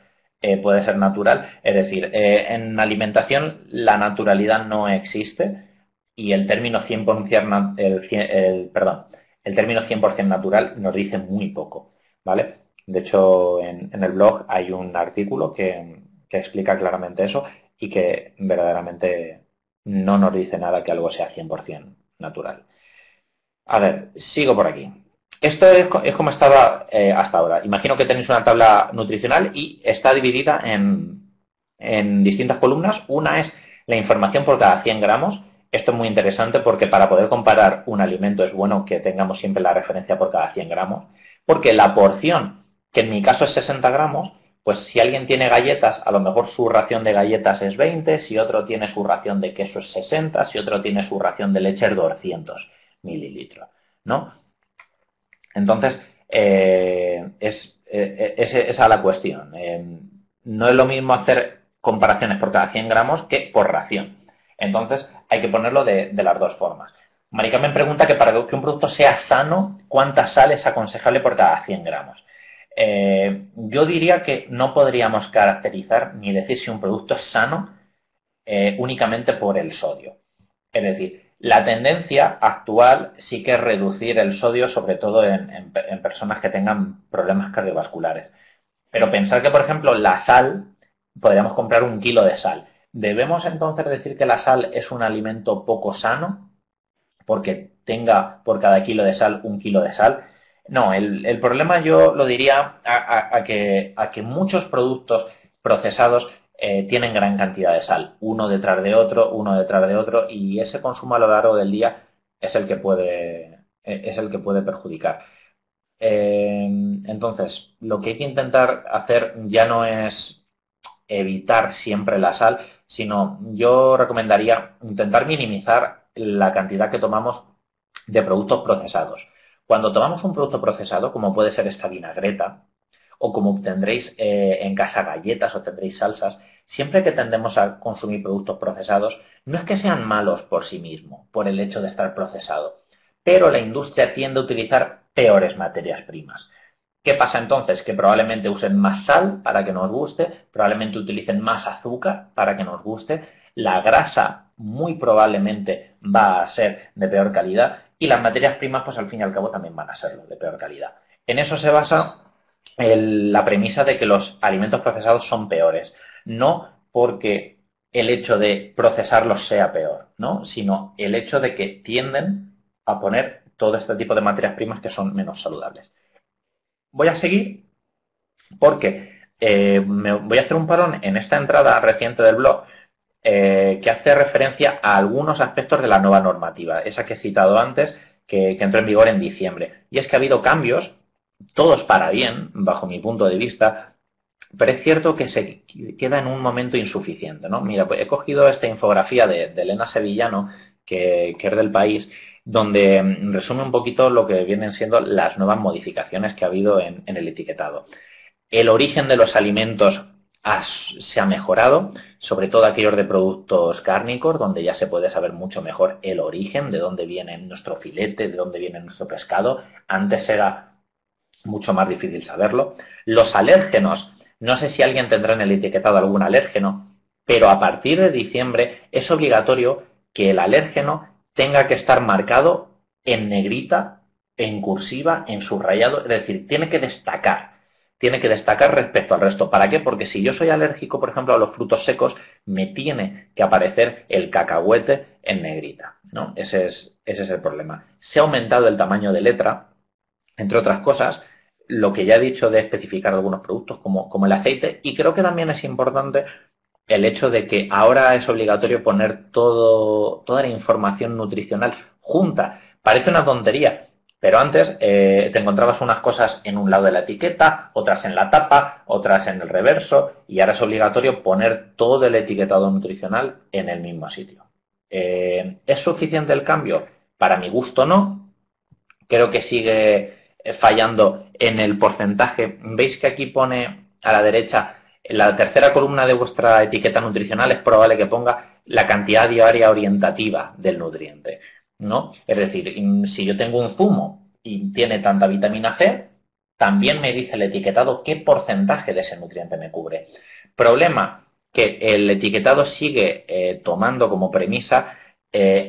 puede ser natural. Es decir, en alimentación la naturalidad no existe y el término 100%, el término 100% natural nos dice muy poco, ¿vale? De hecho, en el blog hay un artículo que explica claramente eso y que verdaderamente no nos dice nada que algo sea 100% natural. A ver, sigo por aquí. Esto es como estaba hasta ahora. Imagino que tenéis una tabla nutricional y está dividida en distintas columnas. Una es la información por cada 100 gramos. Esto es muy interesante porque para poder comparar un alimento es bueno que tengamos siempre la referencia por cada 100 gramos. Porque la porción, que en mi caso es 60 gramos, pues si alguien tiene galletas, a lo mejor su ración de galletas es 20, si otro tiene su ración de queso es 60, si otro tiene su ración de leche es 200 mililitros, ¿no? Entonces, esa es la cuestión. No es lo mismo hacer comparaciones por cada 100 gramos que por ración. Entonces, hay que ponerlo de las dos formas. Maricarmen pregunta que para que un producto sea sano, ¿cuánta sal es aconsejable por cada 100 gramos? Yo diría que no podríamos caracterizar ni decir si un producto es sano únicamente por el sodio. Es decir, la tendencia actual sí que es reducir el sodio, sobre todo en personas que tengan problemas cardiovasculares. Pero pensar que, por ejemplo, la sal, podríamos comprar 1 kilo de sal. ¿Debemos entonces decir que la sal es un alimento poco sano? Porque tenga por cada kilo de sal 1 kilo de sal. No, el problema yo lo diría a que muchos productos procesados tienen gran cantidad de sal, uno detrás de otro, y ese consumo a lo largo del día es el que puede perjudicar. Entonces, lo que hay que intentar hacer ya no es evitar siempre la sal, sino yo recomendaría intentar minimizar la cantidad que tomamos de productos procesados. Cuando tomamos un producto procesado, como puede ser esta vinagreta, o como tendréis en casa galletas o tendréis salsas, siempre que tendemos a consumir productos procesados, no es que sean malos por sí mismos, por el hecho de estar procesado, pero la industria tiende a utilizar peores materias primas. ¿Qué pasa entonces? Que probablemente usen más sal para que nos guste, probablemente utilicen más azúcar para que nos guste, la grasa muy probablemente va a ser de peor calidad y las materias primas pues al fin y al cabo también van a serlo de peor calidad. En eso se basa la premisa de que los alimentos procesados son peores, no porque el hecho de procesarlos sea peor, ¿no? Sino el hecho de que tienden a poner todo este tipo de materias primas que son menos saludables. Voy a seguir porque me voy a hacer un parón en esta entrada reciente del blog que hace referencia a algunos aspectos de la nueva normativa, esa que he citado antes, que entró en vigor en diciembre. Y es que ha habido cambios, todos para bien, bajo mi punto de vista, pero es cierto que se queda en un momento insuficiente, ¿no? Mira, pues he cogido esta infografía de Elena Sevillano, que es del País, donde resume un poquito lo que vienen siendo las nuevas modificaciones que ha habido en el etiquetado. El origen de los alimentos se ha mejorado, sobre todo aquellos de productos cárnicos, donde ya se puede saber mucho mejor el origen, de dónde viene nuestro filete, de dónde viene nuestro pescado. Antes era mucho más difícil saberlo. Los alérgenos, no sé si alguien tendrá en el etiquetado algún alérgeno, pero a partir de diciembre es obligatorio que el alérgeno tenga que estar marcado en negrita, en cursiva, en subrayado, es decir, tiene que destacar respecto al resto. ¿Para qué? Porque si yo soy alérgico, por ejemplo, a los frutos secos, me tiene que aparecer el cacahuete en negrita, ¿no? Ese es el problema. Se ha aumentado el tamaño de letra, entre otras cosas, lo que ya he dicho de especificar algunos productos como el aceite, y creo que también es importante el hecho de que ahora es obligatorio poner toda la información nutricional junta. Parece una tontería, pero antes te encontrabas unas cosas en un lado de la etiqueta, otras en la tapa, otras en el reverso, y ahora es obligatorio poner todo el etiquetado nutricional en el mismo sitio. ¿Es suficiente el cambio? Para mi gusto no. Creo que sigue fallando en el porcentaje. ¿Veis que aquí pone a la derecha, en la tercera columna de vuestra etiqueta nutricional es probable que ponga la cantidad diaria orientativa del nutriente, ¿no? Es decir, si yo tengo un zumo y tiene tanta vitamina C, también me dice el etiquetado qué porcentaje de ese nutriente me cubre. Problema, que el etiquetado sigue tomando como premisa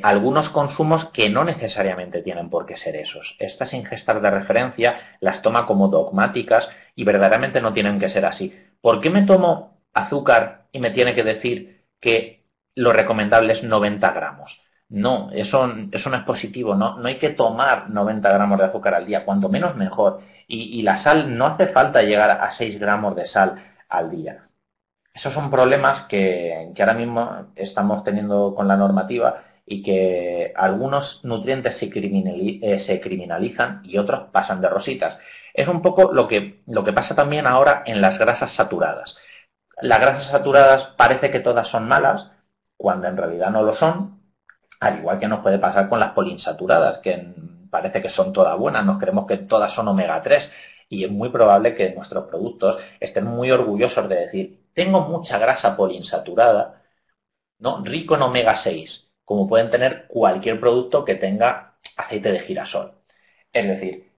algunos consumos que no necesariamente tienen por qué ser esos. Estas ingestas de referencia las toma como dogmáticas y verdaderamente no tienen que ser así. ¿Por qué me tomo azúcar y me tiene que decir que lo recomendable es 90 gramos? No, eso no es positivo, no hay que tomar 90 gramos de azúcar al día, cuanto menos mejor. Y la sal, no hace falta llegar a 6 gramos de sal al día. Esos son problemas que ahora mismo estamos teniendo con la normativa y que algunos nutrientes se criminalizan y otros pasan de rositas. Es un poco lo que pasa también ahora en las grasas saturadas. Las grasas saturadas parece que todas son malas, cuando en realidad no lo son, al igual que nos puede pasar con las poliinsaturadas, que parece que son todas buenas, nos creemos que todas son omega 3 y es muy probable que nuestros productos estén muy orgullosos de decir, tengo mucha grasa poliinsaturada, ¿no? Rico en omega 6, como pueden tener cualquier producto que tenga aceite de girasol. Es decir,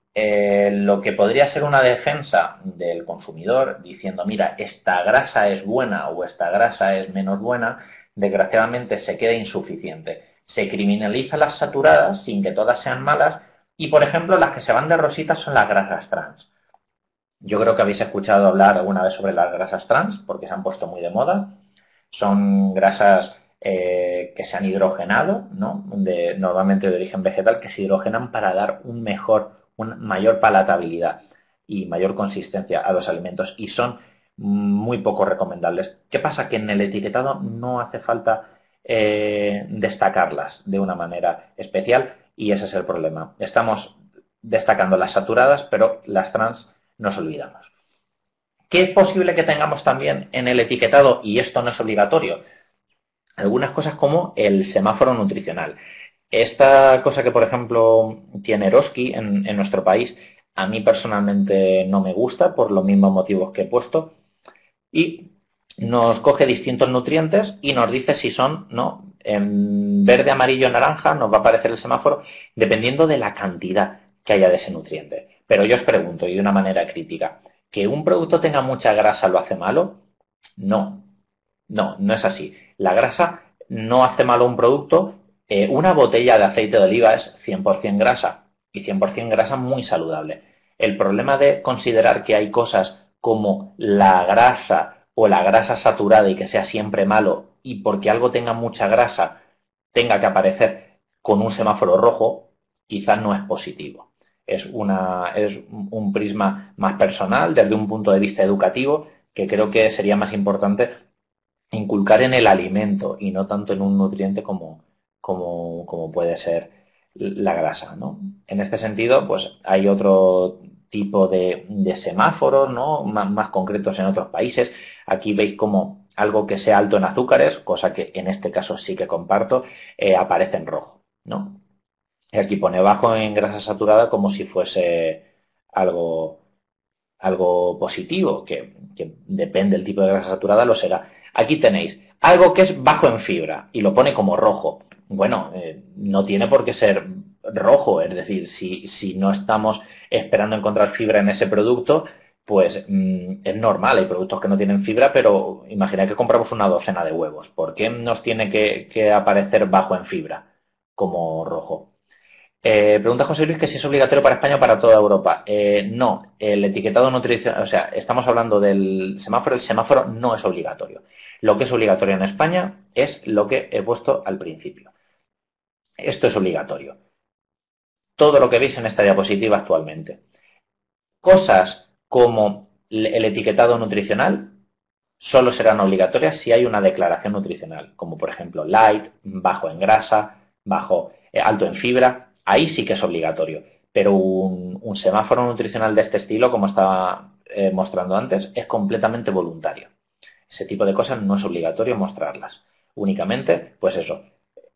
lo que podría ser una defensa del consumidor diciendo, mira, esta grasa es buena o esta grasa es menos buena, desgraciadamente se queda insuficiente. Se criminaliza las saturadas sin que todas sean malas y, por ejemplo, las que se van de rositas son las grasas trans. Yo creo que habéis escuchado hablar alguna vez sobre las grasas trans porque se han puesto muy de moda. Son grasas que se han hidrogenado, ¿no? Normalmente de origen vegetal, que se hidrogenan para dar una mayor palatabilidad y mayor consistencia a los alimentos y son muy poco recomendables. ¿Qué pasa? Que en el etiquetado no hace falta destacarlas de una manera especial y ese es el problema. Estamos destacando las saturadas, pero las trans nos olvidamos. ¿Qué es posible que tengamos también en el etiquetado? Y esto no es obligatorio. Algunas cosas como el semáforo nutricional. Esta cosa que, por ejemplo, tiene Eroski en nuestro país, a mí personalmente no me gusta por los mismos motivos que he puesto. Y nos coge distintos nutrientes y nos dice si son, ¿no? En verde, amarillo, naranja nos va a aparecer el semáforo dependiendo de la cantidad que haya de ese nutriente. Pero yo os pregunto, y de una manera crítica, ¿que un producto tenga mucha grasa lo hace malo? No, no es así. La grasa no hace malo un producto. Una botella de aceite de oliva es 100% grasa y 100% grasa muy saludable. El problema de considerar que hay cosas como la grasa o la grasa saturada y que sea siempre malo y porque algo tenga mucha grasa tenga que aparecer con un semáforo rojo, quizás no es positivo. Es un prisma más personal desde un punto de vista educativo que creo que sería más importante inculcar en el alimento y no tanto en un nutriente como puede ser la grasa, ¿no? En este sentido, pues hay otro tipo de semáforos, ¿no? Más concretos en otros países. Aquí veis como algo que sea alto en azúcares, cosa que en este caso sí que comparto, aparece en rojo, ¿no? Y aquí pone bajo en grasa saturada como si fuese algo algo positivo, que depende del tipo de grasa saturada, lo será. Aquí tenéis algo que es bajo en fibra y lo pone como rojo. Bueno, no tiene por qué ser rojo, es decir, si no estamos esperando encontrar fibra en ese producto, pues es normal, hay productos que no tienen fibra, pero imagina que compramos una docena de huevos. ¿Por qué nos tiene que aparecer bajo en fibra como rojo? Pregunta José Luis que si es obligatorio para España o para toda Europa. No, el etiquetado nutricional, o sea, estamos hablando del semáforo, el semáforo no es obligatorio. Lo que es obligatorio en España es lo que he puesto al principio. Esto es obligatorio. Todo lo que veis en esta diapositiva actualmente. Cosas como el etiquetado nutricional solo serán obligatorias si hay una declaración nutricional, como por ejemplo light, bajo en grasa, alto en fibra. Ahí sí que es obligatorio, pero un semáforo nutricional de este estilo, como estaba mostrando antes, es completamente voluntario. Ese tipo de cosas no es obligatorio mostrarlas. Únicamente, pues eso,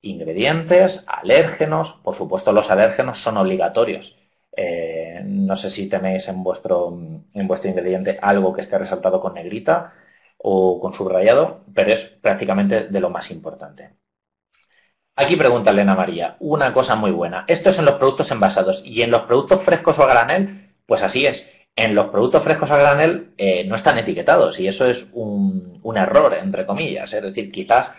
ingredientes, alérgenos, por supuesto los alérgenos son obligatorios. No sé si tenéis en vuestro ingrediente algo que esté resaltado con negrita o con subrayado, pero es prácticamente de lo más importante. Aquí pregunta Elena María, una cosa muy buena. Esto es en los productos envasados y en los productos frescos o a granel, pues así es. En los productos frescos a granel no están etiquetados y eso es un error, entre comillas. Es decir, quizás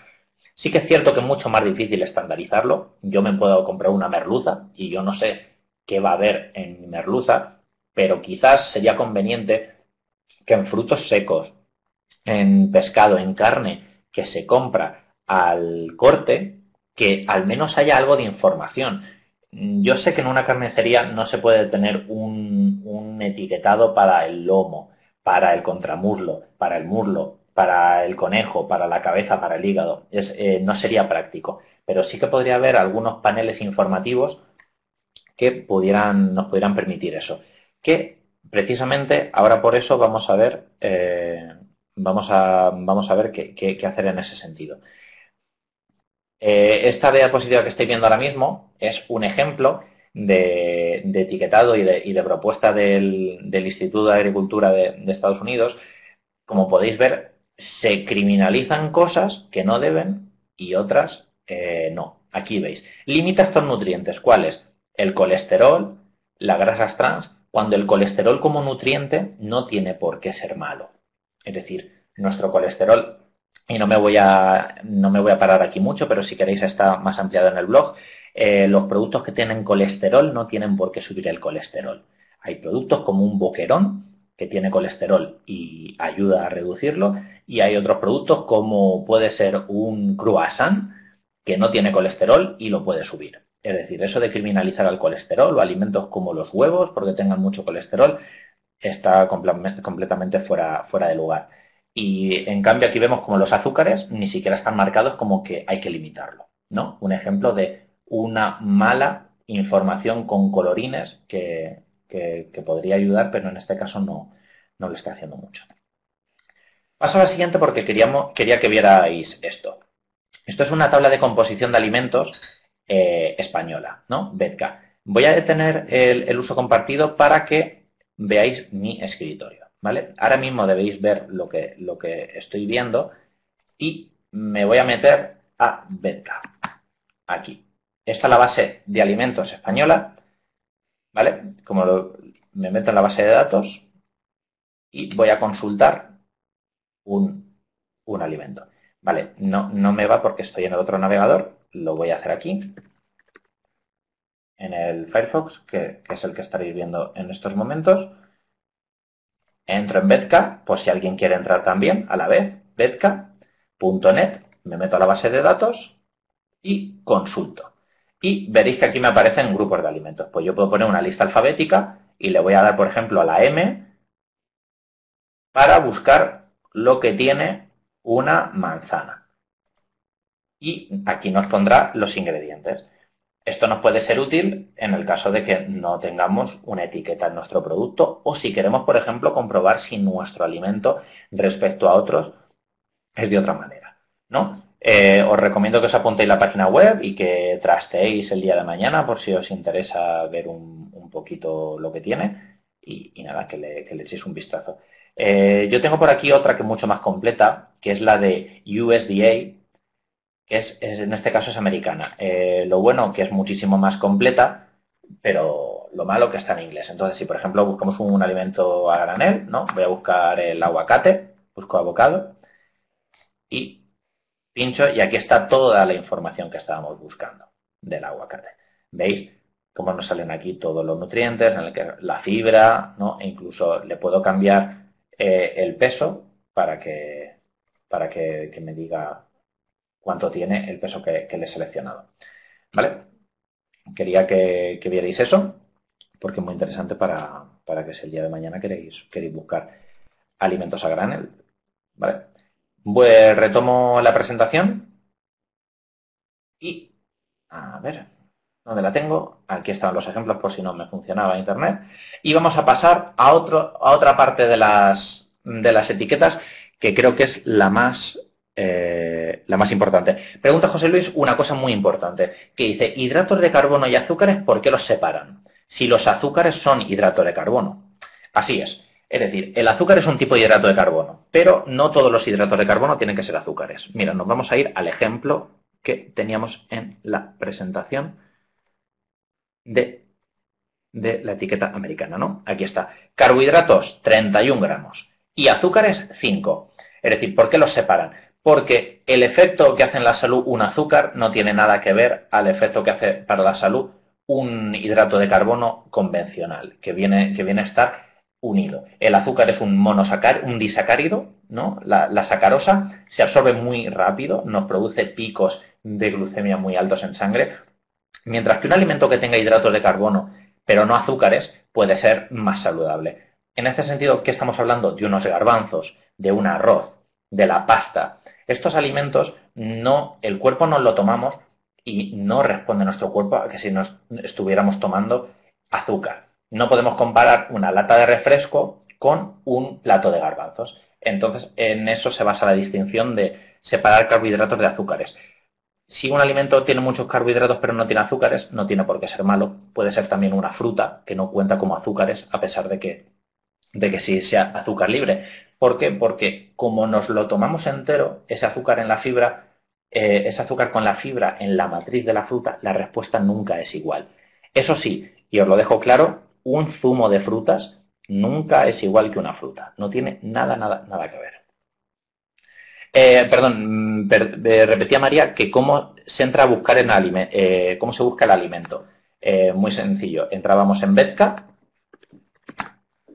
sí que es cierto que es mucho más difícil estandarizarlo. Yo me puedo comprar una merluza y yo no sé qué va a haber en mi merluza, pero quizás sería conveniente que en frutos secos, en pescado, en carne que se compra al corte, que al menos haya algo de información. Yo sé que en una carnicería no se puede tener un etiquetado para el lomo, para el contramuslo, para el muslo, para el conejo, para la cabeza, para el hígado. No sería práctico, pero sí que podría haber algunos paneles informativos que nos pudieran permitir eso. Que precisamente ahora por eso vamos a ver, vamos a ver qué hacer en ese sentido. Esta diapositiva que estáis viendo ahora mismo es un ejemplo de etiquetado y de propuesta del Instituto de Agricultura de Estados Unidos. Como podéis ver, se criminalizan cosas que no deben y otras no. Aquí veis. Limita estos nutrientes. ¿Cuáles? El colesterol, las grasas trans, cuando el colesterol como nutriente no tiene por qué ser malo. Es decir, nuestro colesterol, y no me voy a parar aquí mucho, pero si queréis está más ampliado en el blog, los productos que tienen colesterol no tienen por qué subir el colesterol. Hay productos como un boquerón, que tiene colesterol y ayuda a reducirlo, y hay otros productos como puede ser un croissant que no tiene colesterol y lo puede subir. Es decir, eso de criminalizar al colesterol o alimentos como los huevos porque tengan mucho colesterol está completamente fuera de lugar. Y en cambio aquí vemos como los azúcares ni siquiera están marcados como que hay que limitarlo, ¿no? Un ejemplo de una mala información con colorines que podría ayudar, pero en este caso no lo está haciendo mucho. Paso a la siguiente porque quería que vierais esto. Esto es una tabla de composición de alimentos española, ¿no? Bedka. Voy a detener el uso compartido para que veáis mi escritorio, ¿vale? Ahora mismo debéis ver lo que estoy viendo y me voy a meter a Bedka. Aquí. Esta es la base de alimentos española, ¿vale? Me meto en la base de datos y voy a consultar un alimento. Vale, no me va porque estoy en el otro navegador, lo voy a hacer aquí, en el Firefox, que es el que estaréis viendo en estos momentos. Entro en Bedka, por si alguien quiere entrar también, a la vez, bedka.net, me meto a la base de datos y consulto. Y veréis que aquí me aparecen grupos de alimentos. Pues yo puedo poner una lista alfabética y le voy a dar, por ejemplo, a la M para buscar lo que tiene una manzana. Y aquí nos pondrá los ingredientes. Esto nos puede ser útil en el caso de que no tengamos una etiqueta en nuestro producto o si queremos, por ejemplo, comprobar si nuestro alimento respecto a otros es de otra manera, ¿no? Os recomiendo que os apuntéis la página web y que trasteéis el día de mañana por si os interesa ver un poquito lo que tiene. y nada, que le echéis un vistazo. Yo tengo por aquí otra que es mucho más completa, que es la de USDA, que en este caso es americana. Lo bueno que es muchísimo más completa, pero lo malo que está en inglés. Entonces, si por ejemplo buscamos un alimento a granel, ¿no? Voy a buscar el aguacate, busco avocado y pincho y aquí está toda la información que estábamos buscando del aguacate. ¿Veis cómo nos salen aquí todos los nutrientes, la fibra, ¿no? E incluso le puedo cambiar el peso para que me diga cuánto tiene el peso que le he seleccionado. ¿Vale? Quería que vierais eso, porque es muy interesante para que si el día de mañana queréis buscar alimentos a granel. ¿Vale? Pues retomo la presentación y, a ver, ¿dónde la tengo? Aquí están los ejemplos por si no me funcionaba internet. Y vamos a pasar a otra parte de las etiquetas que creo que es la más importante. Pregunta José Luis una cosa muy importante, que dice, hidratos de carbono y azúcares, ¿por qué los separan? Si los azúcares son hidratos de carbono. Así es. Es decir, el azúcar es un tipo de hidrato de carbono, pero no todos los hidratos de carbono tienen que ser azúcares. Mira, nos vamos a ir al ejemplo que teníamos en la presentación de la etiqueta americana, ¿no? Aquí está. Carbohidratos, 31 gramos. Y azúcares, 5. Es decir, ¿por qué los separan? Porque el efecto que hace en la salud un azúcar no tiene nada que ver al efecto que hace para la salud un hidrato de carbono convencional, que viene a estar unido. El azúcar es un disacárido, ¿no? La sacarosa se absorbe muy rápido, nos produce picos de glucemia muy altos en sangre, mientras que un alimento que tenga hidratos de carbono, pero no azúcares, puede ser más saludable. En este sentido, ¿qué estamos hablando? De unos garbanzos, de un arroz, de la pasta. Estos alimentos el cuerpo no lo tomamos y no responde nuestro cuerpo a que si nos estuviéramos tomando azúcar. No podemos comparar una lata de refresco con un plato de garbanzos. Entonces, en eso se basa la distinción de separar carbohidratos de azúcares. Si un alimento tiene muchos carbohidratos pero no tiene azúcares, no tiene por qué ser malo. Puede ser también una fruta que no cuenta como azúcares, a pesar de que sí sea azúcar libre. ¿Por qué? Porque como nos lo tomamos entero, ese azúcar con la fibra en la matriz de la fruta, la respuesta nunca es igual. Eso sí, y os lo dejo claro, un zumo de frutas nunca es igual que una fruta. No tiene nada que ver. Repetía María que cómo se entra a buscar cómo se busca el alimento. Muy sencillo, entrábamos en Betka,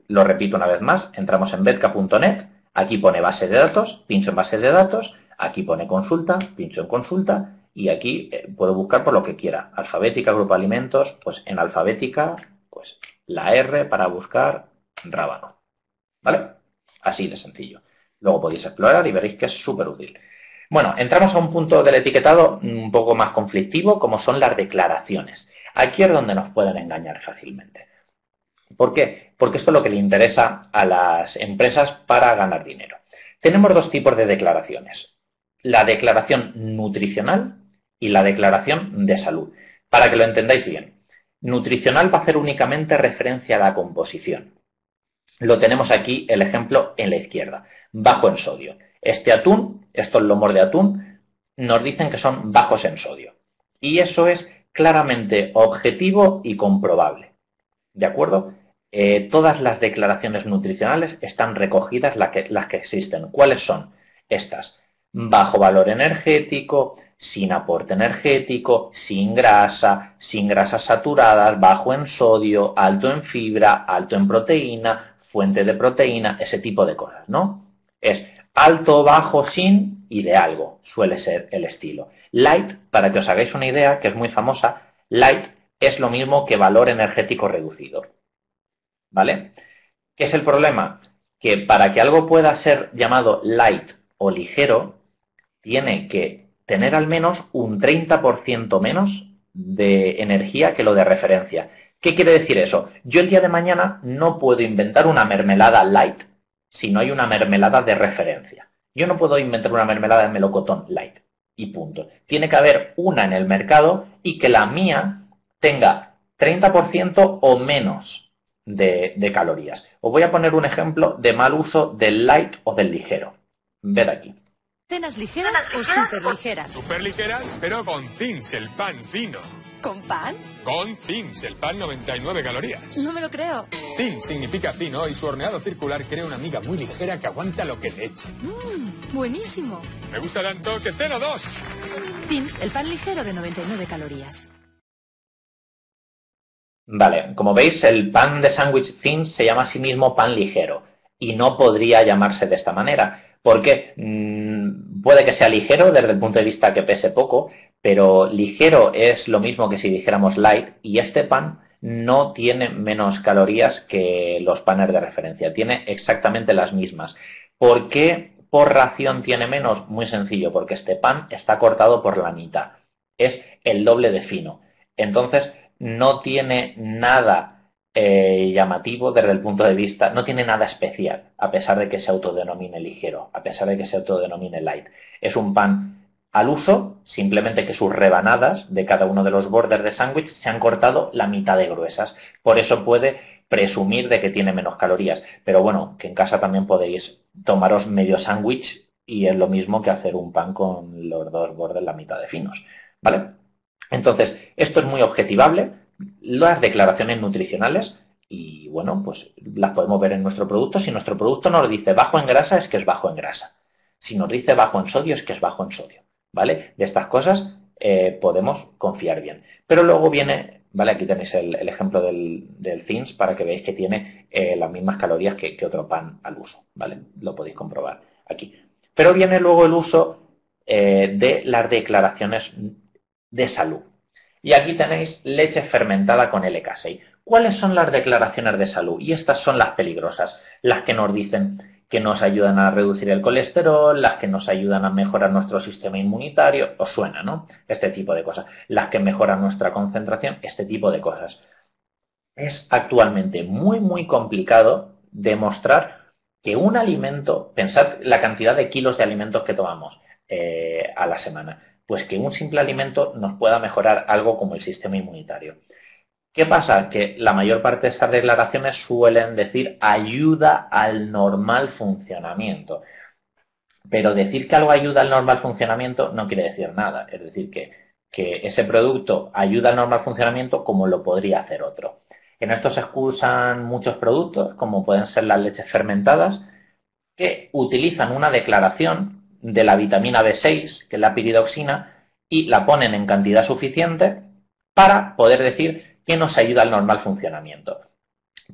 lo repito una vez más, entramos en betka.net, aquí pone base de datos, pincho en base de datos, aquí pone consulta, pincho en consulta y aquí puedo buscar por lo que quiera. Alfabética, grupo alimentos, pues en alfabética, pues la R para buscar rábano. ¿Vale? Así de sencillo. Luego podéis explorar y veréis que es súper útil. Bueno, entramos a un punto del etiquetado un poco más conflictivo, como son las declaraciones. Aquí es donde nos pueden engañar fácilmente. ¿Por qué? Porque esto es lo que le interesa a las empresas para ganar dinero. Tenemos dos tipos de declaraciones. La declaración nutricional y la declaración de salud. Para que lo entendáis bien. Nutricional va a hacer únicamente referencia a la composición. Lo tenemos aquí, el ejemplo en la izquierda. Bajo en sodio. Este atún, estos lomos de atún, nos dicen que son bajos en sodio. Y eso es claramente objetivo y comprobable. ¿De acuerdo? Todas las declaraciones nutricionales están recogidas las que existen. ¿Cuáles son? Estas. Bajo valor energético, sin aporte energético, sin grasas saturadas, bajo en sodio, alto en fibra, alto en proteína, fuente de proteína, ese tipo de cosas, ¿no? Es alto, bajo, sin y de algo, suele ser el estilo. Light, para que os hagáis una idea, que es muy famosa, light es lo mismo que valor energético reducido. ¿Vale? ¿Qué es el problema? Que para que algo pueda ser llamado light o ligero, tiene que tener al menos un 30% menos de energía que lo de referencia. ¿Qué quiere decir eso? Yo el día de mañana no puedo inventar una mermelada light si no hay una mermelada de referencia. Yo no puedo inventar una mermelada de melocotón light y punto. Tiene que haber una en el mercado y que la mía tenga 30% o menos de calorías. Os voy a poner un ejemplo de mal uso del light o del ligero. Ved aquí. ¿Cenas ligeras o súper ligeras? Súper ligeras, pero con Thins, el pan fino. ¿Con pan? Con Thins, el pan 99 calorías. No me lo creo. Thin significa fino y su horneado circular crea una miga muy ligera que aguanta lo que le eche. Buenísimo. Me gusta tanto que ceno 2. Thins, el pan ligero de 99 calorías. Vale, como veis, el pan de sándwich Thins se llama a sí mismo pan ligero y no podría llamarse de esta manera. Porque puede que sea ligero desde el punto de vista que pese poco, pero ligero es lo mismo que si dijéramos light, y este pan no tiene menos calorías que los panes de referencia, tiene exactamente las mismas. ¿Por qué por ración tiene menos? Muy sencillo, porque este pan está cortado por la mitad, es el doble de fino. Entonces no tiene nada llamativo desde el punto de vista, no tiene nada especial, a pesar de que se autodenomine ligero, a pesar de que se autodenomine light. Es un pan al uso, simplemente que sus rebanadas de cada uno de los bordes de sándwich se han cortado la mitad de gruesas. Por eso puede presumir de que tiene menos calorías. Pero bueno, que en casa también podéis tomaros medio sándwich y es lo mismo que hacer un pan con los dos bordes la mitad de finos, ¿vale? Entonces, esto es muy objetivable. Las declaraciones nutricionales, y bueno, pues las podemos ver en nuestro producto. Si nuestro producto nos dice bajo en grasa, es que es bajo en grasa. Si nos dice bajo en sodio, es que es bajo en sodio, ¿vale? De estas cosas podemos confiar bien. Pero luego viene, ¿vale? Aquí tenéis el ejemplo del Thins para que veáis que tiene las mismas calorías que otro pan al uso, ¿vale? Lo podéis comprobar aquí. Pero viene luego el uso de las declaraciones de salud. Y aquí tenéis leche fermentada con LK6. ¿Cuáles son las declaraciones de salud? Y estas son las peligrosas, las que nos dicen que nos ayudan a reducir el colesterol, las que nos ayudan a mejorar nuestro sistema inmunitario. Os suena, ¿no? Este tipo de cosas. Las que mejoran nuestra concentración, este tipo de cosas. Es actualmente muy complicado demostrar que un alimento, pensad la cantidad de kilos de alimentos que tomamos a la semana, pues que un simple alimento nos pueda mejorar algo como el sistema inmunitario. ¿Qué pasa? Que la mayor parte de estas declaraciones suelen decir ayuda al normal funcionamiento. Pero decir que algo ayuda al normal funcionamiento no quiere decir nada. Es decir, que ese producto ayuda al normal funcionamiento como lo podría hacer otro. En esto se excusan muchos productos, como pueden ser las leches fermentadas, que utilizan una declaración de la vitamina B6, que es la piridoxina, y la ponen en cantidad suficiente para poder decir que nos ayuda al normal funcionamiento.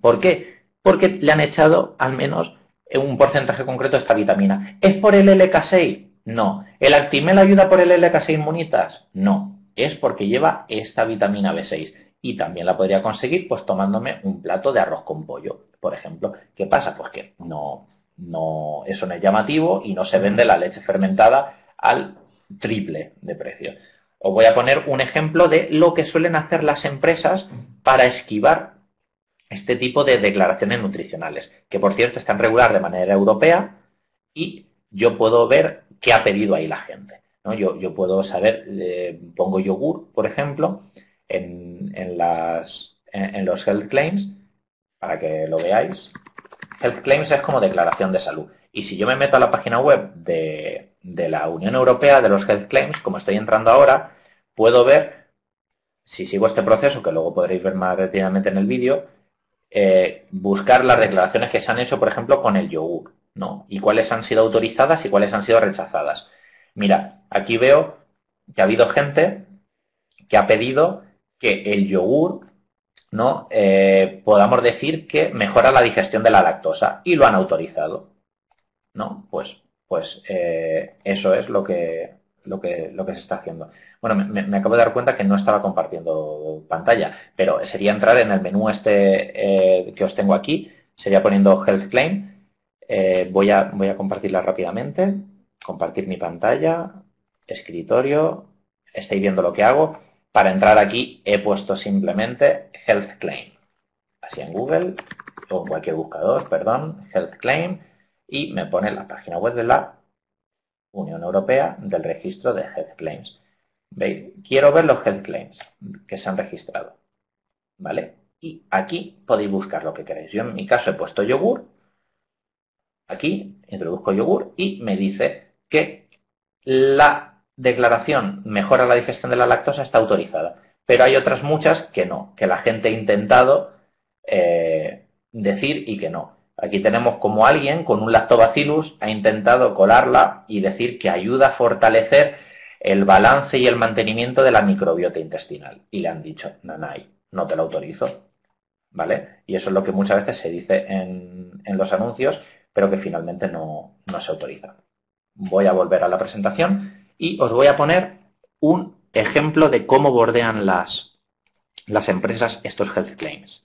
¿Por qué? Porque le han echado al menos un porcentaje concreto de esta vitamina. ¿Es por el LK6? No. ¿El Actimel ayuda por el LK6 Munitas? No. Es porque lleva esta vitamina B6. Y también la podría conseguir pues tomándome un plato de arroz con pollo, por ejemplo. ¿Qué pasa? Pues que no, eso no es llamativo y no se vende la leche fermentada al triple de precio. Os voy a poner un ejemplo de lo que suelen hacer las empresas para esquivar este tipo de declaraciones nutricionales, que por cierto están reguladas de manera europea y yo puedo ver qué ha pedido ahí la gente, ¿no? Yo puedo saber, pongo yogur, por ejemplo, en los Health Claims, para que lo veáis. Health Claims es como declaración de salud. Y si yo me meto a la página web de la Unión Europea, de los Health Claims, como estoy entrando ahora, puedo ver, si sigo este proceso, que luego podréis ver más detenidamente en el vídeo, buscar las declaraciones que se han hecho, por ejemplo, con el yogur, ¿no? Y cuáles han sido autorizadas y cuáles han sido rechazadas. Mira, aquí veo que ha habido gente que ha pedido que el yogur, ¿no? Podamos decir que mejora la digestión de la lactosa y lo han autorizado, ¿no? Pues eso es lo que se está haciendo. Bueno, me acabo de dar cuenta que no estaba compartiendo pantalla, pero sería entrar en el menú que os tengo aquí, sería poniendo Health Claim. Voy a compartirla rápidamente, compartir mi pantalla, escritorio, estáis viendo lo que hago. Para entrar aquí he puesto simplemente Health Claim, así en Google o en cualquier buscador, perdón, Health Claim, y me pone la página web de la Unión Europea del registro de Health Claims. ¿Veis? Quiero ver los Health Claims que se han registrado, ¿vale? y aquí podéis buscar lo que queréis. Yo en mi caso he puesto yogur, aquí introduzco yogur y me dice que la declaración mejora la digestión de la lactosa está autorizada. Pero hay otras muchas que no, que la gente ha intentado decir y que no. Aquí tenemos como alguien con un lactobacillus ha intentado colarla y decir que ayuda a fortalecer el balance y el mantenimiento de la microbiota intestinal. Y le han dicho, nanay, no te lo autorizo. ¿Vale? Y eso es lo que muchas veces se dice en los anuncios, pero que finalmente no se autoriza. Voy a volver a la presentación y os voy a poner un ejemplo de cómo bordean las empresas estos health claims.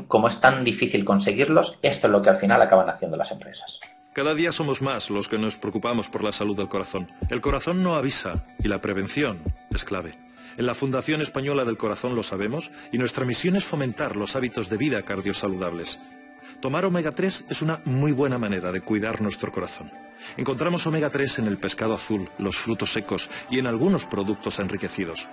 Como es tan difícil conseguirlos, esto es lo que al final acaban haciendo las empresas. Cada día somos más los que nos preocupamos por la salud del corazón. El corazón no avisa y la prevención es clave. En la Fundación Española del Corazón lo sabemos y nuestra misión es fomentar los hábitos de vida cardiosaludables. Tomar omega 3 es una muy buena manera de cuidar nuestro corazón. Encontramos omega 3 en el pescado azul, los frutos secos y en algunos productos enriquecidos.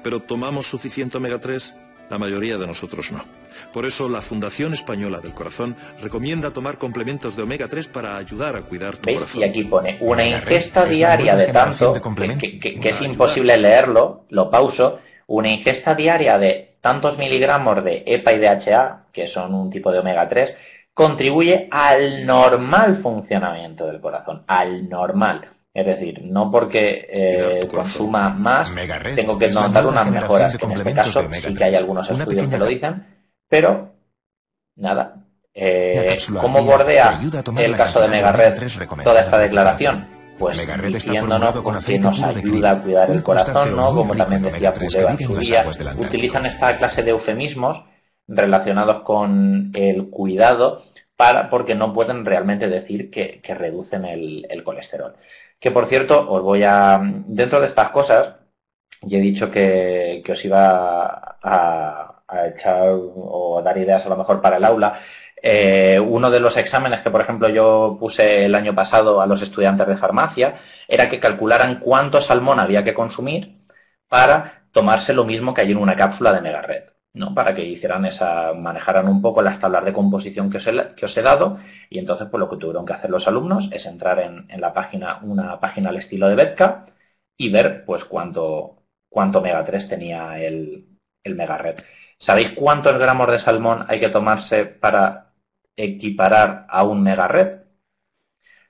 Pero ¿tomamos suficiente omega 3? La mayoría de nosotros no. Por eso la Fundación Española del Corazón recomienda tomar complementos de omega 3 para ayudar a cuidar tu corazón. Y aquí pone una ingesta diaria de tanto, que es imposible leerlo, lo pauso, una ingesta diaria de tantos miligramos de EPA y DHA, que son un tipo de omega 3, contribuye al normal funcionamiento del corazón, al normal. Es decir, no porque consuma más tengo que notar unas mejoras, que en este caso sí que hay algunos estudios que lo dicen, pero nada. ¿Cómo bordea el caso de Megared toda esta declaración? Pues diciéndonos que nos ayuda a cuidar el corazón, ¿no? Como también decía Puleva en su día, utilizan esta clase de eufemismos relacionados con el cuidado porque no pueden realmente decir que reducen el colesterol. Que por cierto, dentro de estas cosas, ya he dicho que os iba a echar o dar ideas a lo mejor para el aula. Uno de los exámenes que, por ejemplo, yo puse el año pasado a los estudiantes de farmacia era que calcularan cuánto salmón había que consumir para tomarse lo mismo que hay en una cápsula de Megared, ¿no? Para que manejaran un poco las tablas de composición que os he dado, y entonces pues lo que tuvieron que hacer los alumnos es entrar en una página al estilo de Bedka y ver pues cuánto omega 3 tenía el Megared. ¿Sabéis cuántos gramos de salmón hay que tomarse para equiparar a un Megared?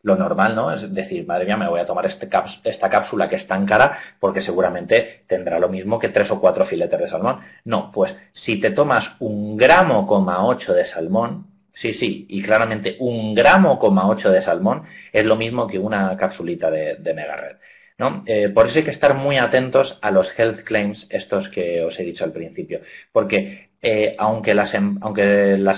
Lo normal, ¿no? Es decir, madre mía, me voy a tomar esta cápsula que es tan cara porque seguramente tendrá lo mismo que 3 o 4 filetes de salmón. No, pues si te tomas 1,8 gramos de salmón, sí, y claramente 1,8 gramos de salmón es lo mismo que una capsulita de Megared, ¿no? Por eso hay que estar muy atentos a los health claims estos que os he dicho al principio, porque aunque las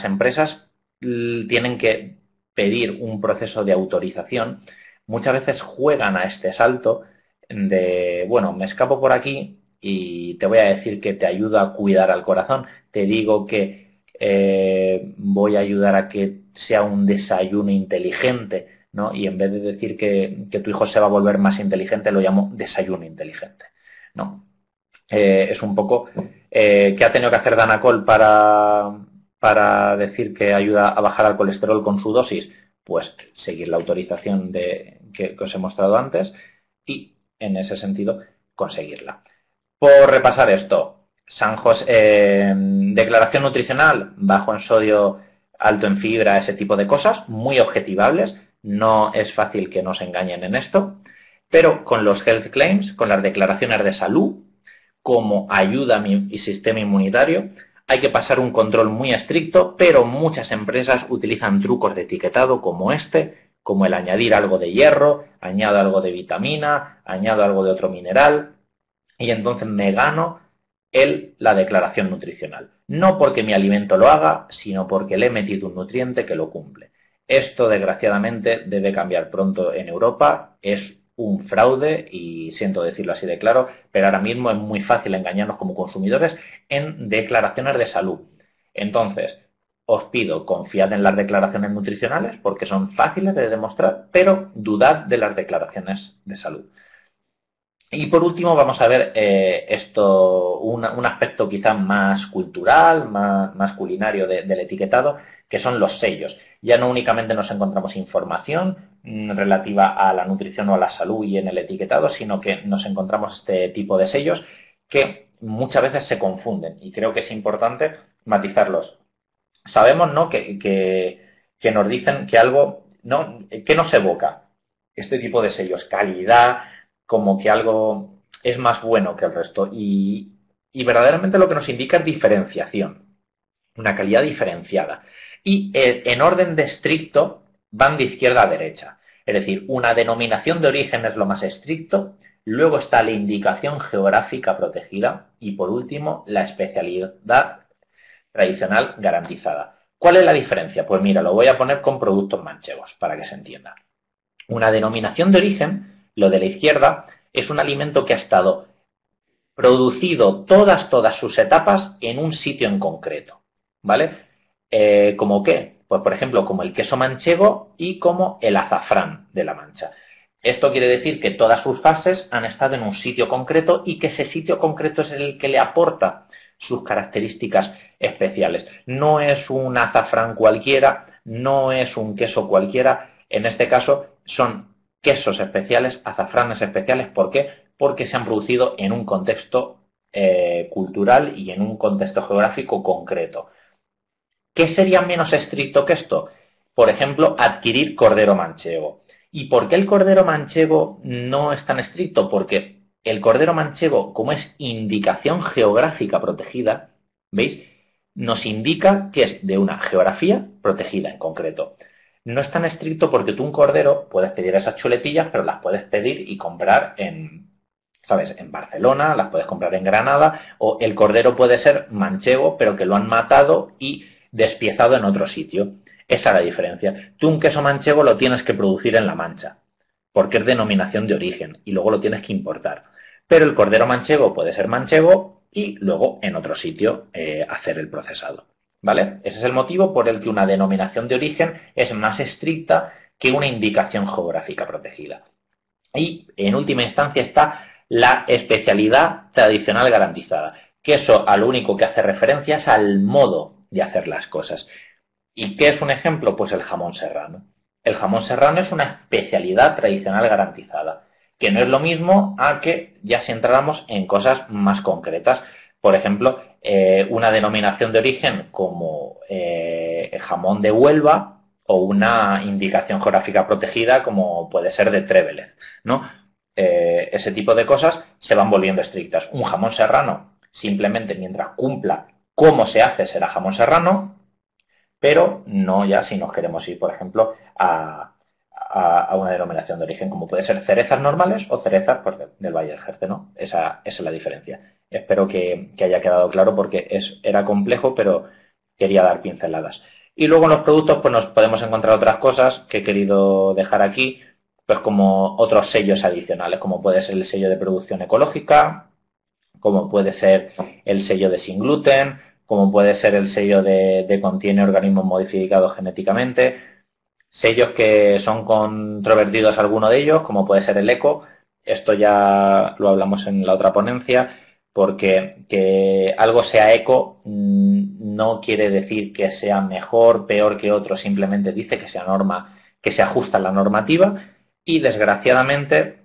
empresas tienen que pedir un proceso de autorización, muchas veces juegan a este salto de, bueno, me escapo por aquí y te voy a decir que te ayuda a cuidar al corazón, te digo que voy a ayudar a que sea un desayuno inteligente, ¿no? Y en vez de decir que tu hijo se va a volver más inteligente, lo llamo desayuno inteligente, ¿no? Es un poco ¿qué ha tenido que hacer Danacol para decir que ayuda a bajar el colesterol con su dosis? Pues seguir la autorización que os he mostrado antes y, en ese sentido, conseguirla. Por repasar esto, San José, declaración nutricional, bajo en sodio, alto en fibra, ese tipo de cosas, muy objetivables, no es fácil que nos engañen en esto, pero con los health claims, con las declaraciones de salud, como ayuda a mi sistema inmunitario, hay que pasar un control muy estricto, pero muchas empresas utilizan trucos de etiquetado como como el añadir algo de hierro, añado algo de vitamina, añado algo de otro mineral, y entonces me gano la declaración nutricional. No porque mi alimento lo haga, sino porque le he metido un nutriente que lo cumple. Esto, desgraciadamente, debe cambiar pronto en Europa. Es un fraude, y siento decirlo así de claro, pero ahora mismo es muy fácil engañarnos como consumidores en declaraciones de salud. Entonces, os pido, confiad en las declaraciones nutricionales porque son fáciles de demostrar, pero dudad de las declaraciones de salud. Y por último vamos a ver un aspecto quizá más cultural, más culinario del etiquetado, que son los sellos. Ya no únicamente nos encontramos información relativa a la nutrición o a la salud y en el etiquetado, sino que nos encontramos este tipo de sellos que muchas veces se confunden y creo que es importante matizarlos. Sabemos, ¿no?, que nos dicen que algo, ¿no?, que nos evoca este tipo de sellos, calidad, como que algo es más bueno que el resto y verdaderamente lo que nos indica es diferenciación, una calidad diferenciada. Y en orden de estricto van de izquierda a derecha, es decir, una denominación de origen es lo más estricto, luego está la indicación geográfica protegida y por último la especialidad tradicional garantizada. ¿Cuál es la diferencia? Pues mira, lo voy a poner con productos manchegos para que se entienda. Una denominación de origen, lo de la izquierda, es un alimento que ha estado producido todas sus etapas en un sitio en concreto, ¿vale? ¿Cómo qué? Pues por ejemplo, como el queso manchego y como el azafrán de la Mancha. Esto quiere decir que todas sus fases han estado en un sitio concreto y que ese sitio concreto es el que le aporta sus características especiales. No es un azafrán cualquiera, no es un queso cualquiera, en este caso son quesos especiales, azafranes especiales. ¿Por qué? Porque se han producido en un contexto cultural y en un contexto geográfico concreto. ¿Qué sería menos estricto que esto? Por ejemplo, adquirir cordero manchego. ¿Y por qué el cordero manchego no es tan estricto? Porque el cordero manchego, como es indicación geográfica protegida, ¿veis?, nos indica que es de una geografía protegida en concreto. No es tan estricto porque tú un cordero puedes pedir esas chuletillas, pero las puedes pedir y comprar ¿sabes?, en Barcelona, las puedes comprar en Granada, o el cordero puede ser manchego, pero que lo han matado y despiezado en otro sitio. Esa es la diferencia. Tú un queso manchego lo tienes que producir en La Mancha, porque es denominación de origen, y luego lo tienes que importar. Pero el cordero manchego puede ser manchego y luego en otro sitio hacer el procesado, ¿vale? Ese es el motivo por el que una denominación de origen es más estricta que una indicación geográfica protegida. Y en última instancia está la especialidad tradicional garantizada, que eso a lo único que hace referencia es al modo de hacer las cosas. ¿Y qué es un ejemplo? Pues el jamón serrano. El jamón serrano es una especialidad tradicional garantizada, que no es lo mismo a que ya si entráramos en cosas más concretas. Por ejemplo, una denominación de origen como jamón de Huelva o una indicación geográfica protegida como puede ser de Trévelez, ¿no? Ese tipo de cosas se van volviendo estrictas. Un jamón serrano, simplemente mientras cumpla cómo se hace, será jamón serrano, pero no ya si nos queremos ir, por ejemplo, a una denominación de origen, como puede ser cerezas normales o cerezas pues, del Valle del Jerte, ¿no? Esa es la diferencia. Espero que haya quedado claro porque era complejo, pero quería dar pinceladas. Y luego en los productos pues nos podemos encontrar otras cosas que he querido dejar aquí, pues como otros sellos adicionales, como puede ser el sello de producción ecológica, como puede ser el sello de sin gluten, como puede ser el sello de contiene organismos modificados genéticamente, sellos que son controvertidos alguno de ellos, como puede ser el eco. Esto ya lo hablamos en la otra ponencia, porque que algo sea eco no quiere decir que sea mejor, peor que otro, simplemente dice que sea norma, que se ajusta a la normativa y desgraciadamente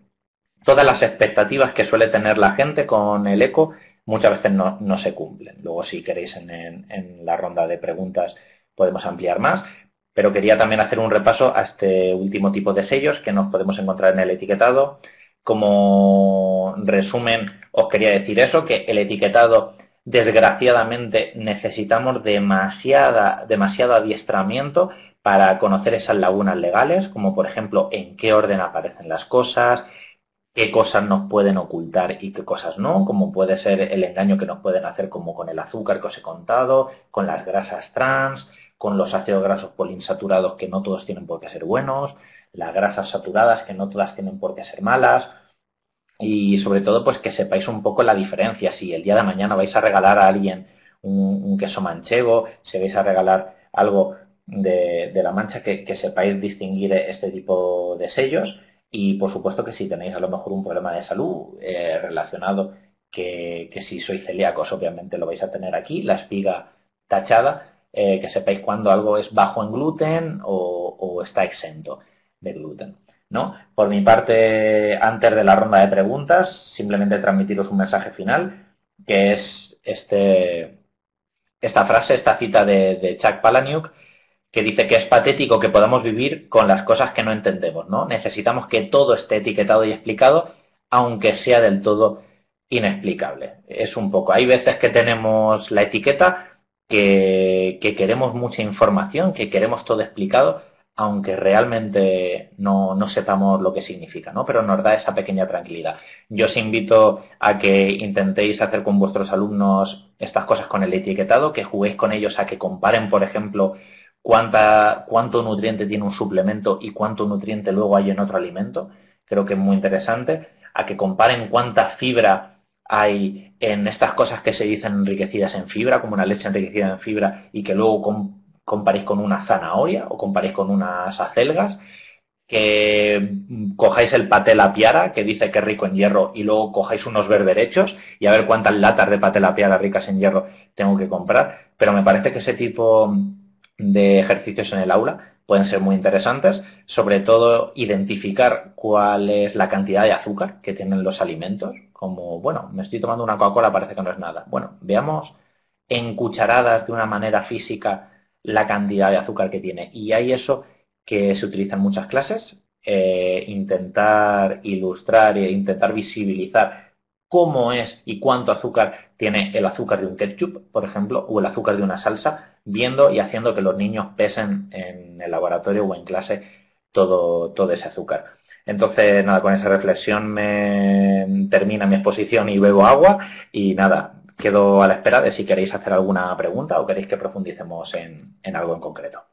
todas las expectativas que suele tener la gente con el eco muchas veces no se cumplen. Luego si queréis en la ronda de preguntas podemos ampliar más, pero quería también hacer un repaso a este último tipo de sellos que nos podemos encontrar en el etiquetado. Como resumen os quería decir eso, que el etiquetado desgraciadamente necesitamos demasiado adiestramiento para conocer esas lagunas legales, como por ejemplo en qué orden aparecen las cosas, qué cosas nos pueden ocultar y qué cosas no, como puede ser el engaño que nos pueden hacer como con el azúcar que os he contado, con las grasas trans, con los ácidos grasos poliinsaturados que no todos tienen por qué ser buenos, las grasas saturadas que no todas tienen por qué ser malas y sobre todo pues que sepáis un poco la diferencia. Si el día de mañana vais a regalar a alguien un queso manchego, si vais a regalar algo de la Mancha, que sepáis distinguir este tipo de sellos Y por supuesto que si tenéis a lo mejor un problema de salud relacionado, que si sois celíacos obviamente lo vais a tener aquí, la espiga tachada, que sepáis cuando algo es bajo en gluten o está exento de gluten, ¿no? Por mi parte, antes de la ronda de preguntas, simplemente transmitiros un mensaje final, que es esta frase, esta cita de Chuck Palahniuk, que dice que es patético que podamos vivir con las cosas que no entendemos, ¿no? Necesitamos que todo esté etiquetado y explicado, aunque sea del todo inexplicable. Es un poco, hay veces que tenemos la etiqueta que queremos mucha información, que queremos todo explicado, aunque realmente no sepamos lo que significa, ¿no? Pero nos da esa pequeña tranquilidad. Yo os invito a que intentéis hacer con vuestros alumnos estas cosas con el etiquetado, que juguéis con ellos a que comparen, por ejemplo, cuánto nutriente tiene un suplemento y cuánto nutriente luego hay en otro alimento. Creo que es muy interesante. A que comparen cuánta fibra hay en estas cosas que se dicen enriquecidas en fibra, como una leche enriquecida en fibra, y que luego comparéis con una zanahoria o comparéis con unas acelgas. Que cojáis el paté la piara, que dice que es rico en hierro, y luego cojáis unos berberechos y a ver cuántas latas de paté la piara ricas en hierro tengo que comprar. Pero me parece que ese tipo de ejercicios en el aula pueden ser muy interesantes, sobre todo identificar cuál es la cantidad de azúcar que tienen los alimentos, como, bueno, me estoy tomando una Coca-Cola, parece que no es nada. Bueno, veamos en cucharadas de una manera física la cantidad de azúcar que tiene. Y hay eso que se utiliza en muchas clases, intentar ilustrar e intentar visibilizar cómo es y cuánto azúcar tiene el azúcar de un ketchup, por ejemplo, o el azúcar de una salsa, viendo y haciendo que los niños pesen en el laboratorio o en clase todo ese azúcar. Entonces, nada, con esa reflexión me termina mi exposición y bebo agua y nada, quedo a la espera de si queréis hacer alguna pregunta o queréis que profundicemos en algo en concreto.